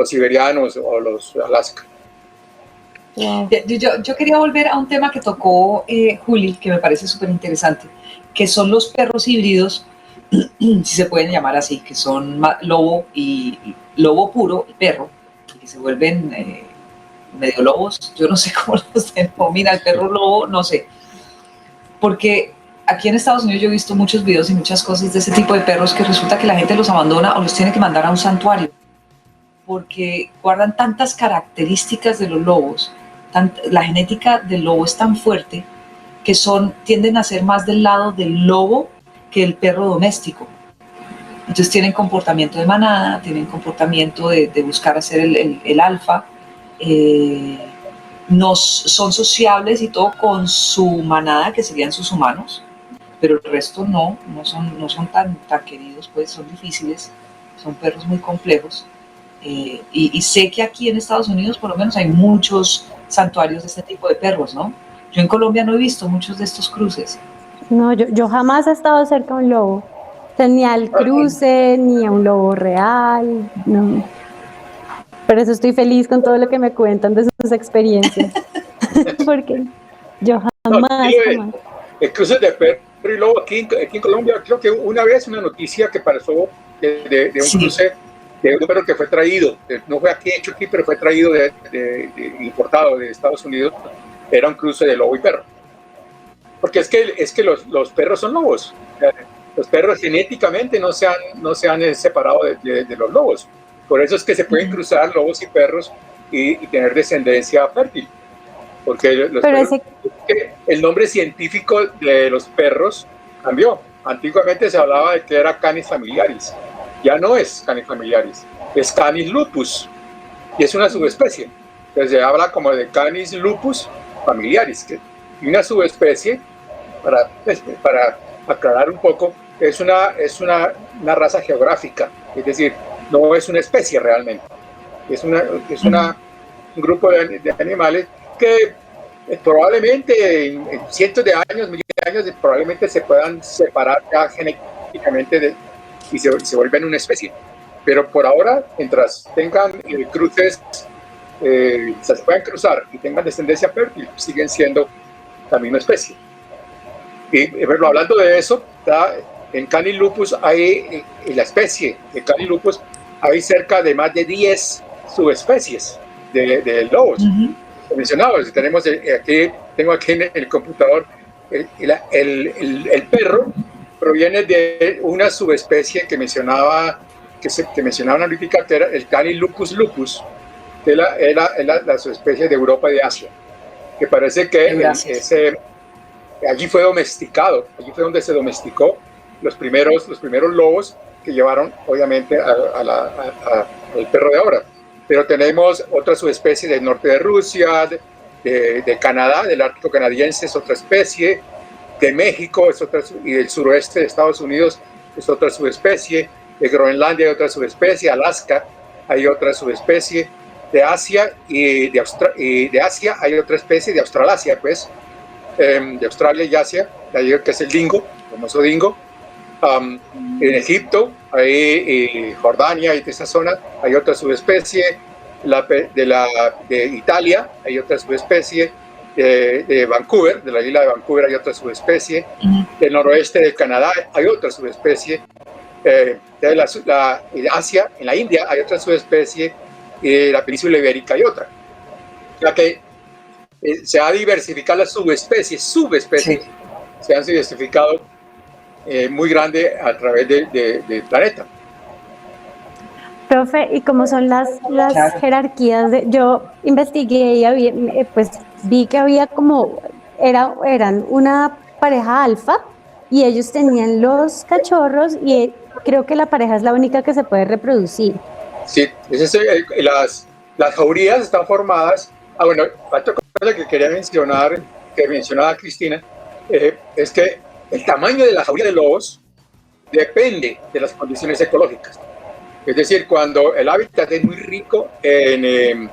siberianos o los Alaska. Yo quería volver a un tema que tocó Juli, que me parece súper interesante, que son los perros híbridos, si se pueden llamar así, que son lobo puro y perro, que se vuelven medio lobos. Yo no sé cómo los denomina el perro lobo, no sé. Porque aquí en Estados Unidos yo he visto muchos videos y muchas cosas de ese tipo de perros que resulta que la gente los abandona o los tiene que mandar a un santuario, porque guardan tantas características de los lobos. La genética del lobo es tan fuerte que tienden a ser más del lado del lobo que el perro doméstico. Entonces tienen comportamiento de manada, tienen comportamiento de buscar hacer el alfa, son sociables y todo con su manada, que serían sus humanos, pero el resto no son tan queridos, pues son difíciles, son perros muy complejos. Y sé que aquí en Estados Unidos por lo menos hay muchos santuarios de este tipo de perros, ¿no? Yo en Colombia no he visto muchos de estos cruces. No, yo jamás he estado cerca de un lobo, o sea, ni al cruce, ni a un lobo real, no. Por eso estoy feliz con todo lo que me cuentan de sus experiencias, porque yo jamás. El cruce de perro y lobo aquí en Colombia, creo que una vez una noticia que pasó de un cruce de un perro que fue traído, no fue hecho aquí, pero fue traído importado de Estados Unidos. Era un cruce de lobo y perro. Porque es que los perros son lobos. Los perros genéticamente no se han separado de los lobos. Por eso es que se pueden cruzar lobos y perros y tener descendencia fértil. Porque el nombre científico de los perros cambió. Antiguamente se hablaba de que era Canis familiaris. Ya no es Canis familiaris, es Canis lupus. Y es una subespecie. Entonces se habla como de Canis lupus familiaris. Y una subespecie, para aclarar un poco, es una raza geográfica. Es decir, no es una especie realmente. Es un grupo de animales que probablemente en cientos de años, millones de años, probablemente se puedan separar ya genéticamente y se vuelven una especie. Pero por ahora, mientras tengan cruces, se puedan cruzar y tengan descendencia fértil, siguen siendo la misma especie. Y bueno, hablando de eso, en Canis lupus hay, en la especie de Canis lupus, hay cerca de más de 10 subespecies de lobos. Mencionados. Tengo aquí en el computador el perro proviene de una subespecie que mencionaba ahorita, que era el Canis lupus lupus, que era la subespecie de Europa y de Asia, que parece que allí fue domesticado, allí fue donde se domesticó los primeros lobos que llevaron obviamente al perro de ahora. Pero tenemos otra subespecie del norte de Rusia, de Canadá, del Ártico canadiense es otra especie, de México es otra, y del suroeste de Estados Unidos es otra subespecie, de Groenlandia hay otra subespecie, Alaska hay otra subespecie, de Asia y de Asia hay otra especie, de Australasia, pues, de Australia y Asia, que es el dingo, el famoso dingo. En Egipto, Jordania y de esa zona hay otra subespecie, de Italia hay otra subespecie, de Vancouver, de la isla de Vancouver hay otra subespecie, del noroeste de Canadá hay otra subespecie, de Asia, en la India hay otra subespecie, y de la península ibérica hay otra. O sea que se ha diversificado las subespecies, sí. Se han diversificado muy grande a través del planeta. Profe, ¿y cómo son las jerarquías? Yo investigué y pues vi que había eran una pareja alfa y ellos tenían los cachorros y creo que la pareja es la única que se puede reproducir. Sí, las jaurías están formadas. Bueno, otra cosa que quería mencionar, que mencionaba Cristina, es que el tamaño de la jauría de lobos depende de las condiciones ecológicas. Es decir, cuando el hábitat es muy rico en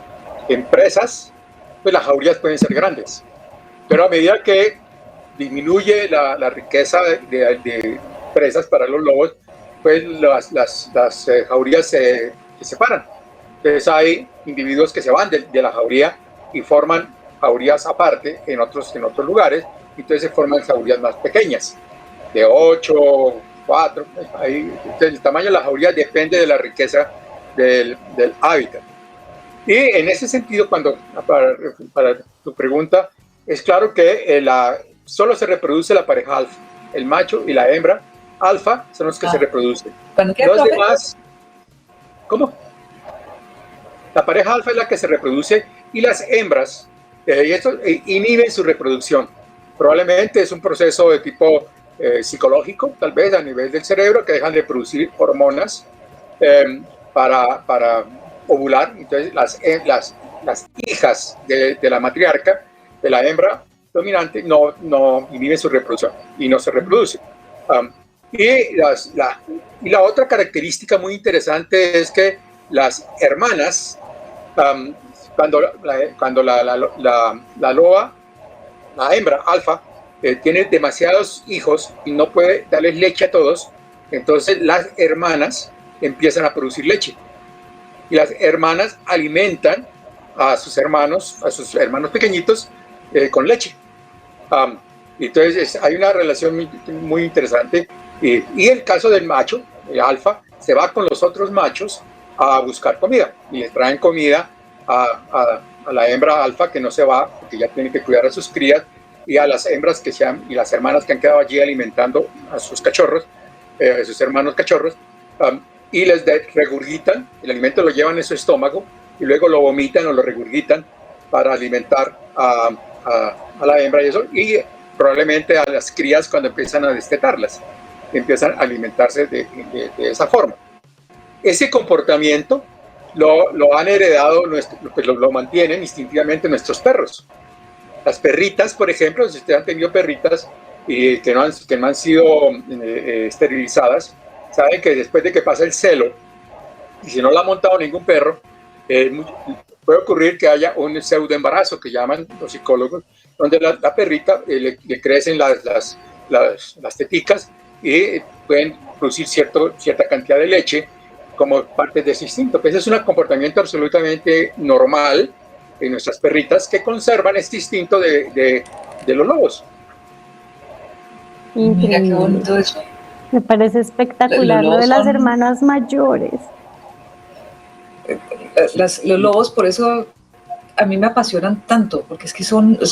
presas, pues las jaurías pueden ser grandes. Pero a medida que disminuye la riqueza de presas para los lobos, pues las jaurías se separan. Entonces hay individuos que se van de la jauría y forman jaurías aparte en otros lugares. Entonces se forman jaurías más pequeñas, de 8, 4. Entonces el tamaño de la jauría depende de la riqueza del hábitat. Y en ese sentido, para tu pregunta, es claro que solo se reproduce la pareja alfa. El macho y la hembra alfa son los que se reproducen. Los demás, ¿cómo? La pareja alfa es la que se reproduce y las hembras inhiben su reproducción. Probablemente es un proceso de tipo psicológico, tal vez a nivel del cerebro, que dejan de producir hormonas para ovular. Entonces las hijas de la matriarca, de la hembra dominante, no inhiben su reproducción y no se reproducen. Y la otra característica muy interesante es que las hermanas, cuando la loba, la hembra alfa, tiene demasiados hijos y no puede darles leche a todos, entonces las hermanas empiezan a producir leche. Y las hermanas alimentan a sus hermanos pequeñitos con leche. Entonces hay una relación muy interesante. Y el caso del macho, el alfa, se va con los otros machos a buscar comida y les traen comida a la hembra alfa, que no se va porque ya tiene que cuidar a sus crías, y a las hembras y las hermanas que han quedado allí alimentando a sus cachorros, a sus hermanos cachorros, y les regurgitan, el alimento lo llevan en su estómago y luego lo vomitan o lo regurgitan para alimentar a la hembra y eso, y probablemente a las crías cuando empiezan a destetarlas, empiezan a alimentarse de esa forma. Ese comportamiento lo han heredado, lo mantienen instintivamente nuestros perros. Las perritas, por ejemplo, si ustedes han tenido perritas que no han sido esterilizadas, saben que después de que pasa el celo, y si no la ha montado ningún perro, puede ocurrir que haya un pseudoembarazo, que llaman los psicólogos, donde la perrita le crecen las teticas y pueden producir cierta cantidad de leche como parte de ese instinto. Pues es un comportamiento absolutamente normal en nuestras perritas que conservan este instinto de los lobos. Mira qué bonito eso. Me parece espectacular lo de las hermanas mayores. Los lobos, por eso a mí me apasionan tanto, porque es que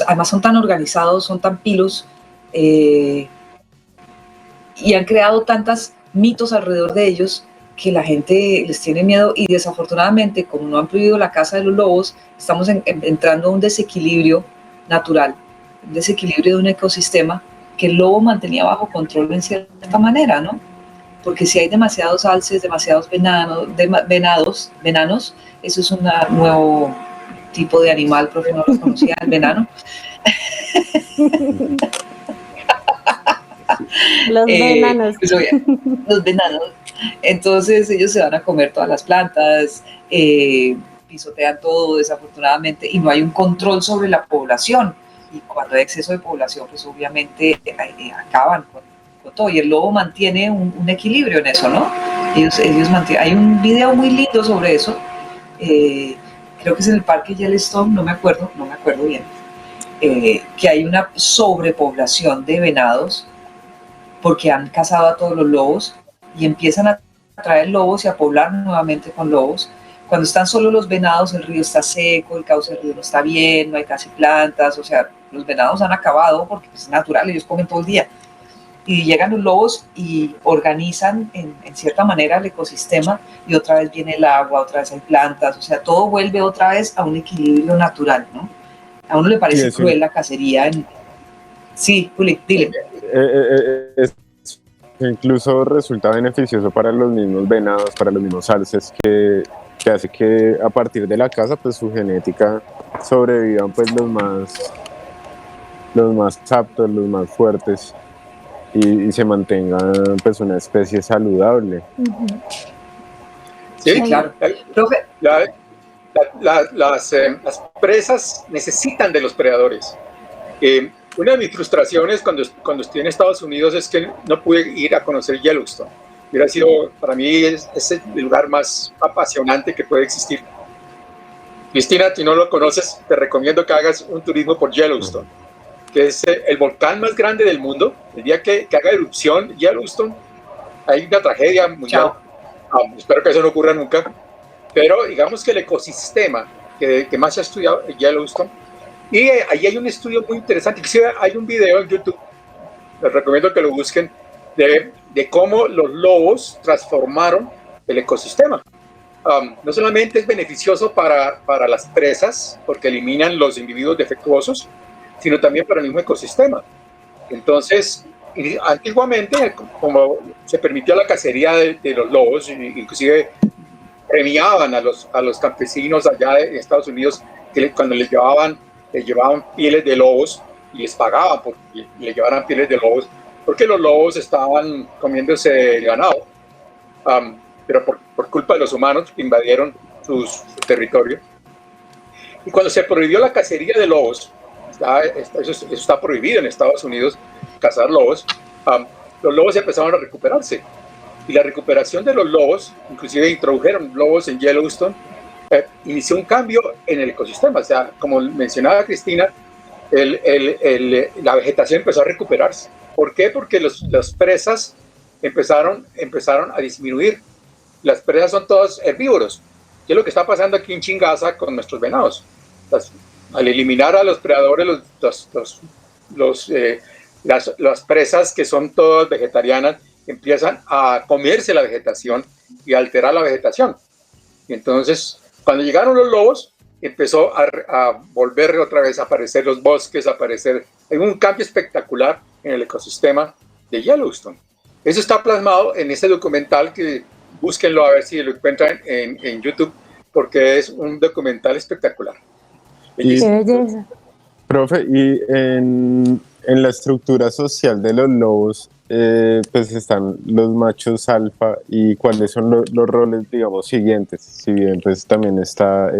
además son tan organizados, son tan pilos, y han creado tantos mitos alrededor de ellos que la gente les tiene miedo, y desafortunadamente, como no han prohibido la caza de los lobos, estamos entrando a un desequilibrio natural, un desequilibrio de un ecosistema que el lobo mantenía bajo control en cierta manera, ¿no? Porque si hay demasiados alces, demasiados venanos, eso es un nuevo tipo de animal, profe, no lo conocía, el venano. Los venanos. Los venanos. Entonces ellos se van a comer todas las plantas, pisotean todo desafortunadamente, y no hay un control sobre la población. Y cuando hay exceso de población, pues obviamente acaban con todo. Y el lobo mantiene un equilibrio en eso, ¿no? Ellos mantienen. Hay un video muy lindo sobre eso. Creo que es en el parque Yellowstone, no me acuerdo bien. Que hay una sobrepoblación de venados porque han cazado a todos los lobos y empiezan a traer lobos y a poblar nuevamente con lobos. Cuando están solo los venados, el río está seco, el cauce del río no está bien, no hay casi plantas, o sea, los venados han acabado porque es natural, ellos comen todo el día. Y llegan los lobos y organizan en cierta manera el ecosistema, y otra vez viene el agua, otra vez hay plantas, o sea, todo vuelve otra vez a un equilibrio natural, ¿no? A uno le parece cruel la cacería. Sí, Juli, dile. Incluso resulta beneficioso para los mismos venados, para los mismos alces, que hace que a partir de la caza, pues su genética sobrevivan pues los más aptos, los más fuertes, y se mantenga pues una especie saludable. Sí, claro. Las presas necesitan de los predadores. Una de mis frustraciones cuando estoy en Estados Unidos es que no pude ir a conocer Yellowstone. Hubiera sido, para mí, es el lugar más apasionante que puede existir. Cristina, si no lo conoces, te recomiendo que hagas un turismo por Yellowstone, que es el volcán más grande del mundo. El día que haga erupción Yellowstone, hay una tragedia mundial. Espero que eso no ocurra nunca. Pero digamos que el ecosistema que más se ha estudiado en Yellowstone, y ahí hay un estudio muy interesante, hay un video en YouTube, les recomiendo que lo busquen, de cómo los lobos transformaron el ecosistema. No solamente es beneficioso para las presas, porque eliminan los individuos defectuosos, sino también para el mismo ecosistema. Entonces, antiguamente, como se permitió la cacería de los lobos, inclusive premiaban a los campesinos allá de Estados Unidos, que cuando les llevaban pieles de lobos, y les pagaban porque le llevaran pieles de lobos, porque los lobos estaban comiéndose el ganado, pero por culpa de los humanos que invadieron su territorio. Y cuando se prohibió la cacería de lobos, eso está prohibido en Estados Unidos, cazar lobos, los lobos empezaron a recuperarse. Y la recuperación de los lobos, inclusive introdujeron lobos en Yellowstone, inició un cambio en el ecosistema. O sea, como mencionaba Cristina, la vegetación empezó a recuperarse. ¿Por qué? Porque las presas empezaron a disminuir. Las presas son todos herbívoros. ¿Qué es lo que está pasando aquí en Chingaza con nuestros venados? Al eliminar a los predadores, las presas que son todas vegetarianas empiezan a comerse la vegetación y a alterar la vegetación. Y entonces, cuando llegaron los lobos, empezó a volver otra vez a aparecer los bosques, hay un cambio espectacular en el ecosistema de Yellowstone. Eso está plasmado en este documental, que búsquenlo a ver si lo encuentran en YouTube, porque es un documental espectacular. ¡Qué belleza! Profe, y en la estructura social de los lobos, pues están los machos alfa, y cuáles son los roles, digamos, siguientes. Si bien pues también está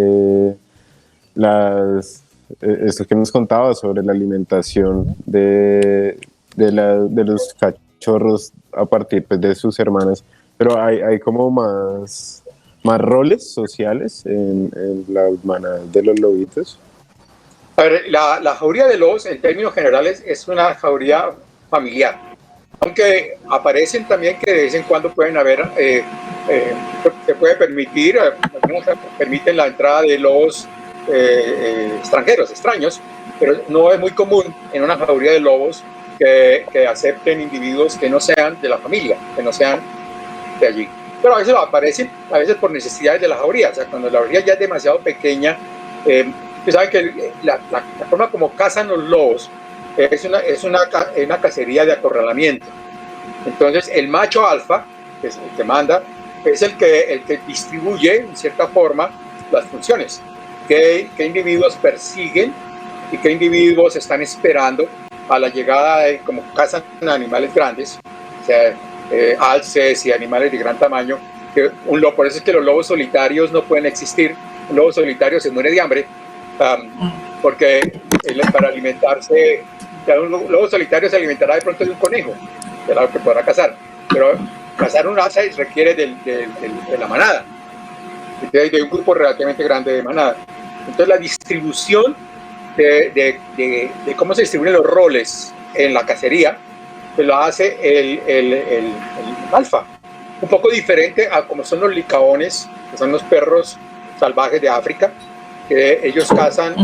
las esto que nos contaba sobre la alimentación de los cachorros a partir pues, de sus hermanas, pero hay como más roles sociales en las manadas de los lobitos. A ver, la jauría de lobos, en términos generales, es una jauría familiar. Aunque aparecen también que de vez en cuando pueden haber, se puede permitir, algunos permiten la entrada de lobos extraños, pero no es muy común en una jauría de lobos que acepten individuos que no sean de la familia, que no sean de allí. Pero a veces aparecen, a veces por necesidades de la jauría, o sea, cuando la jauría ya es demasiado pequeña, ustedes saben que la forma como cazan los lobos es una cacería de acorralamiento. Entonces, el macho alfa, que es el que manda, es el que distribuye, en cierta forma, las funciones. ¿Qué individuos persiguen y qué individuos están esperando a la llegada de, como cazan animales grandes, o sea, alces y animales de gran tamaño? Por eso es que los lobos solitarios no pueden existir. Un lobo solitario se muere de hambre, porque para alimentarse, un lobo solitario se alimentará de pronto de un conejo, de lo que podrá cazar, pero cazar un alce requiere de la manada, de un grupo relativamente grande de manada. Entonces la distribución de cómo se distribuyen los roles en la cacería, pues lo hace el alfa, un poco diferente a como son los licaones, que son los perros salvajes de África, que ellos cazan,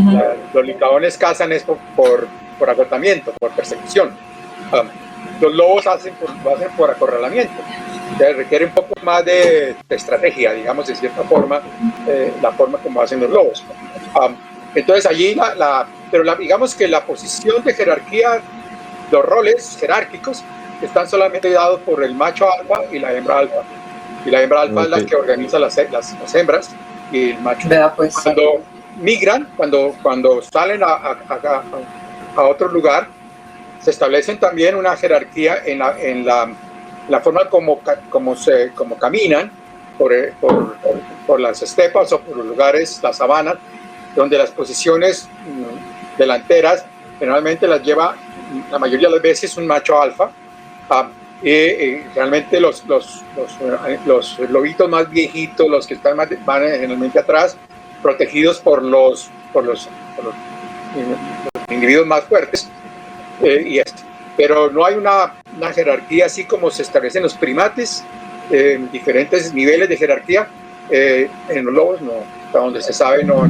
los licaones cazan esto por agotamiento, por persecución. Los lobos lo hacen por acorralamiento, que requiere un poco más de estrategia, digamos, de cierta forma, la forma como hacen los lobos. Entonces allí, digamos que la posición de jerarquía, los roles jerárquicos, están solamente dados por el macho alfa y la hembra alfa. Y la hembra alfa es la que organiza las hembras, y el macho. Pues. Cuando migran, cuando salen a otro lugar, se establecen también una jerarquía en la forma como caminan por las estepas o por los lugares, las sabanas, donde las posiciones delanteras generalmente las lleva la mayoría de las veces un macho alfa, y realmente los lobitos más viejitos, los que están van generalmente atrás, protegidos por los individuos más fuertes, pero no hay una jerarquía así como se establece en los primates, diferentes niveles de jerarquía. En los lobos no, hasta donde se sabe no.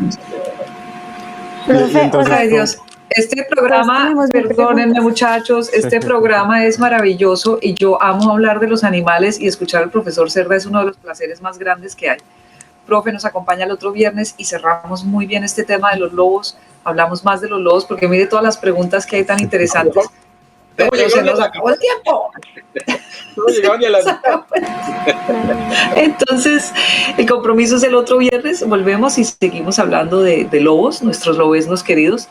Ay, Dios. Este programa, perdónenme muchachos, este programa es maravilloso y yo amo hablar de los animales, y escuchar al profesor Cerda es uno de los placeres más grandes que hay. Profe, nos acompaña el otro viernes y cerramos muy bien este tema de los lobos, hablamos más de los lobos porque mire todas las preguntas que hay tan interesantes. Pero se nos acabó el tiempo. No llegaban ni a las... Entonces, el compromiso es el otro viernes, volvemos y seguimos hablando de lobos, nuestros lobesnos queridos.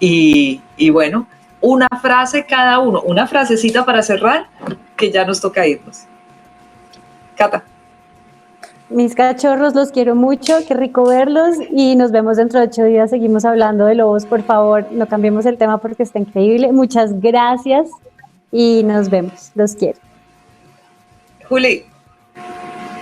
Y bueno, una frase cada uno, una frasecita para cerrar, que ya nos toca irnos. Cata. Mis cachorros, los quiero mucho, qué rico verlos, y nos vemos dentro de 8 días, seguimos hablando de lobos, por favor, no cambiemos el tema porque está increíble. Muchas gracias y nos vemos, los quiero. Juli.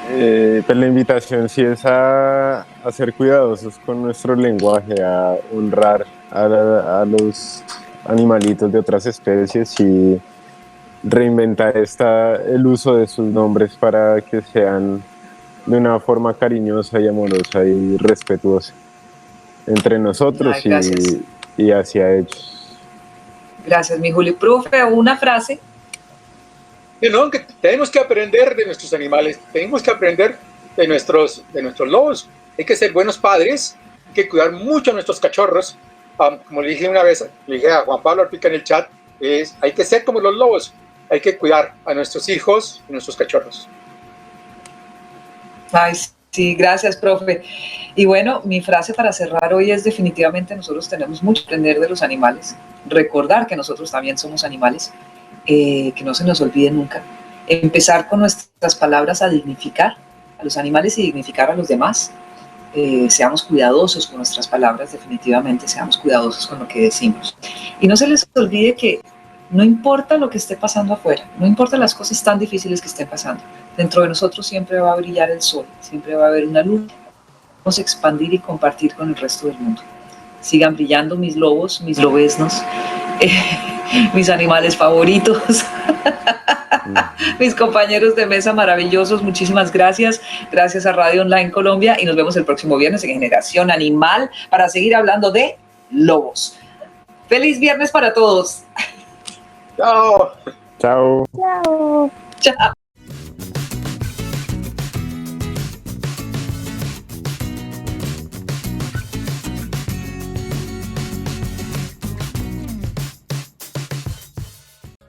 Pues la invitación sí es a ser cuidadosos con nuestro lenguaje, a honrar a los animalitos de otras especies y reinventar el uso de sus nombres para que sean de una forma cariñosa y amorosa y respetuosa entre nosotros. Ay, y hacia ellos. Gracias, mi Juli. Profe, una frase. No, que tenemos que aprender de nuestros animales, tenemos que aprender de nuestros lobos. Hay que ser buenos padres, hay que cuidar mucho a nuestros cachorros. Como le dije una vez, le dije a Juan Pablo Arpica en el chat, hay que ser como los lobos, hay que cuidar a nuestros hijos y nuestros cachorros. Ay, sí, gracias, profe. Y bueno, mi frase para cerrar hoy es: definitivamente nosotros tenemos mucho que aprender de los animales, recordar que nosotros también somos animales, que no se nos olvide nunca, empezar con nuestras palabras a dignificar a los animales y dignificar a los demás, seamos cuidadosos con nuestras palabras, definitivamente, seamos cuidadosos con lo que decimos. Y no se les olvide que no importa lo que esté pasando afuera, no importa las cosas tan difíciles que estén pasando, dentro de nosotros siempre va a brillar el sol, siempre va a haber una luz. Vamos a expandir y compartir con el resto del mundo. Sigan brillando mis lobos, mis lobesnos, mis animales favoritos, mis compañeros de mesa maravillosos, muchísimas gracias. Gracias a Radio Online Colombia y nos vemos el próximo viernes en Generación Animal para seguir hablando de lobos. ¡Feliz viernes para todos! Chao. Chao. Chao. Chao.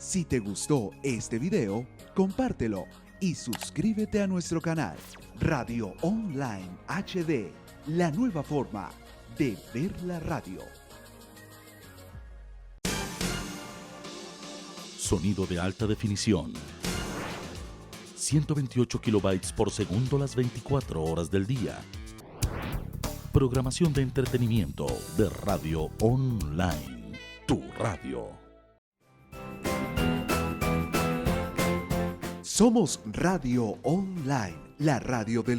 Si te gustó este video, compártelo y suscríbete a nuestro canal Radio Online HD, la nueva forma de ver la radio. Sonido de alta definición. 128 kilobytes por segundo las 24 horas del día. Programación de entretenimiento de Radio Online. Tu radio. Somos Radio Online, la radio del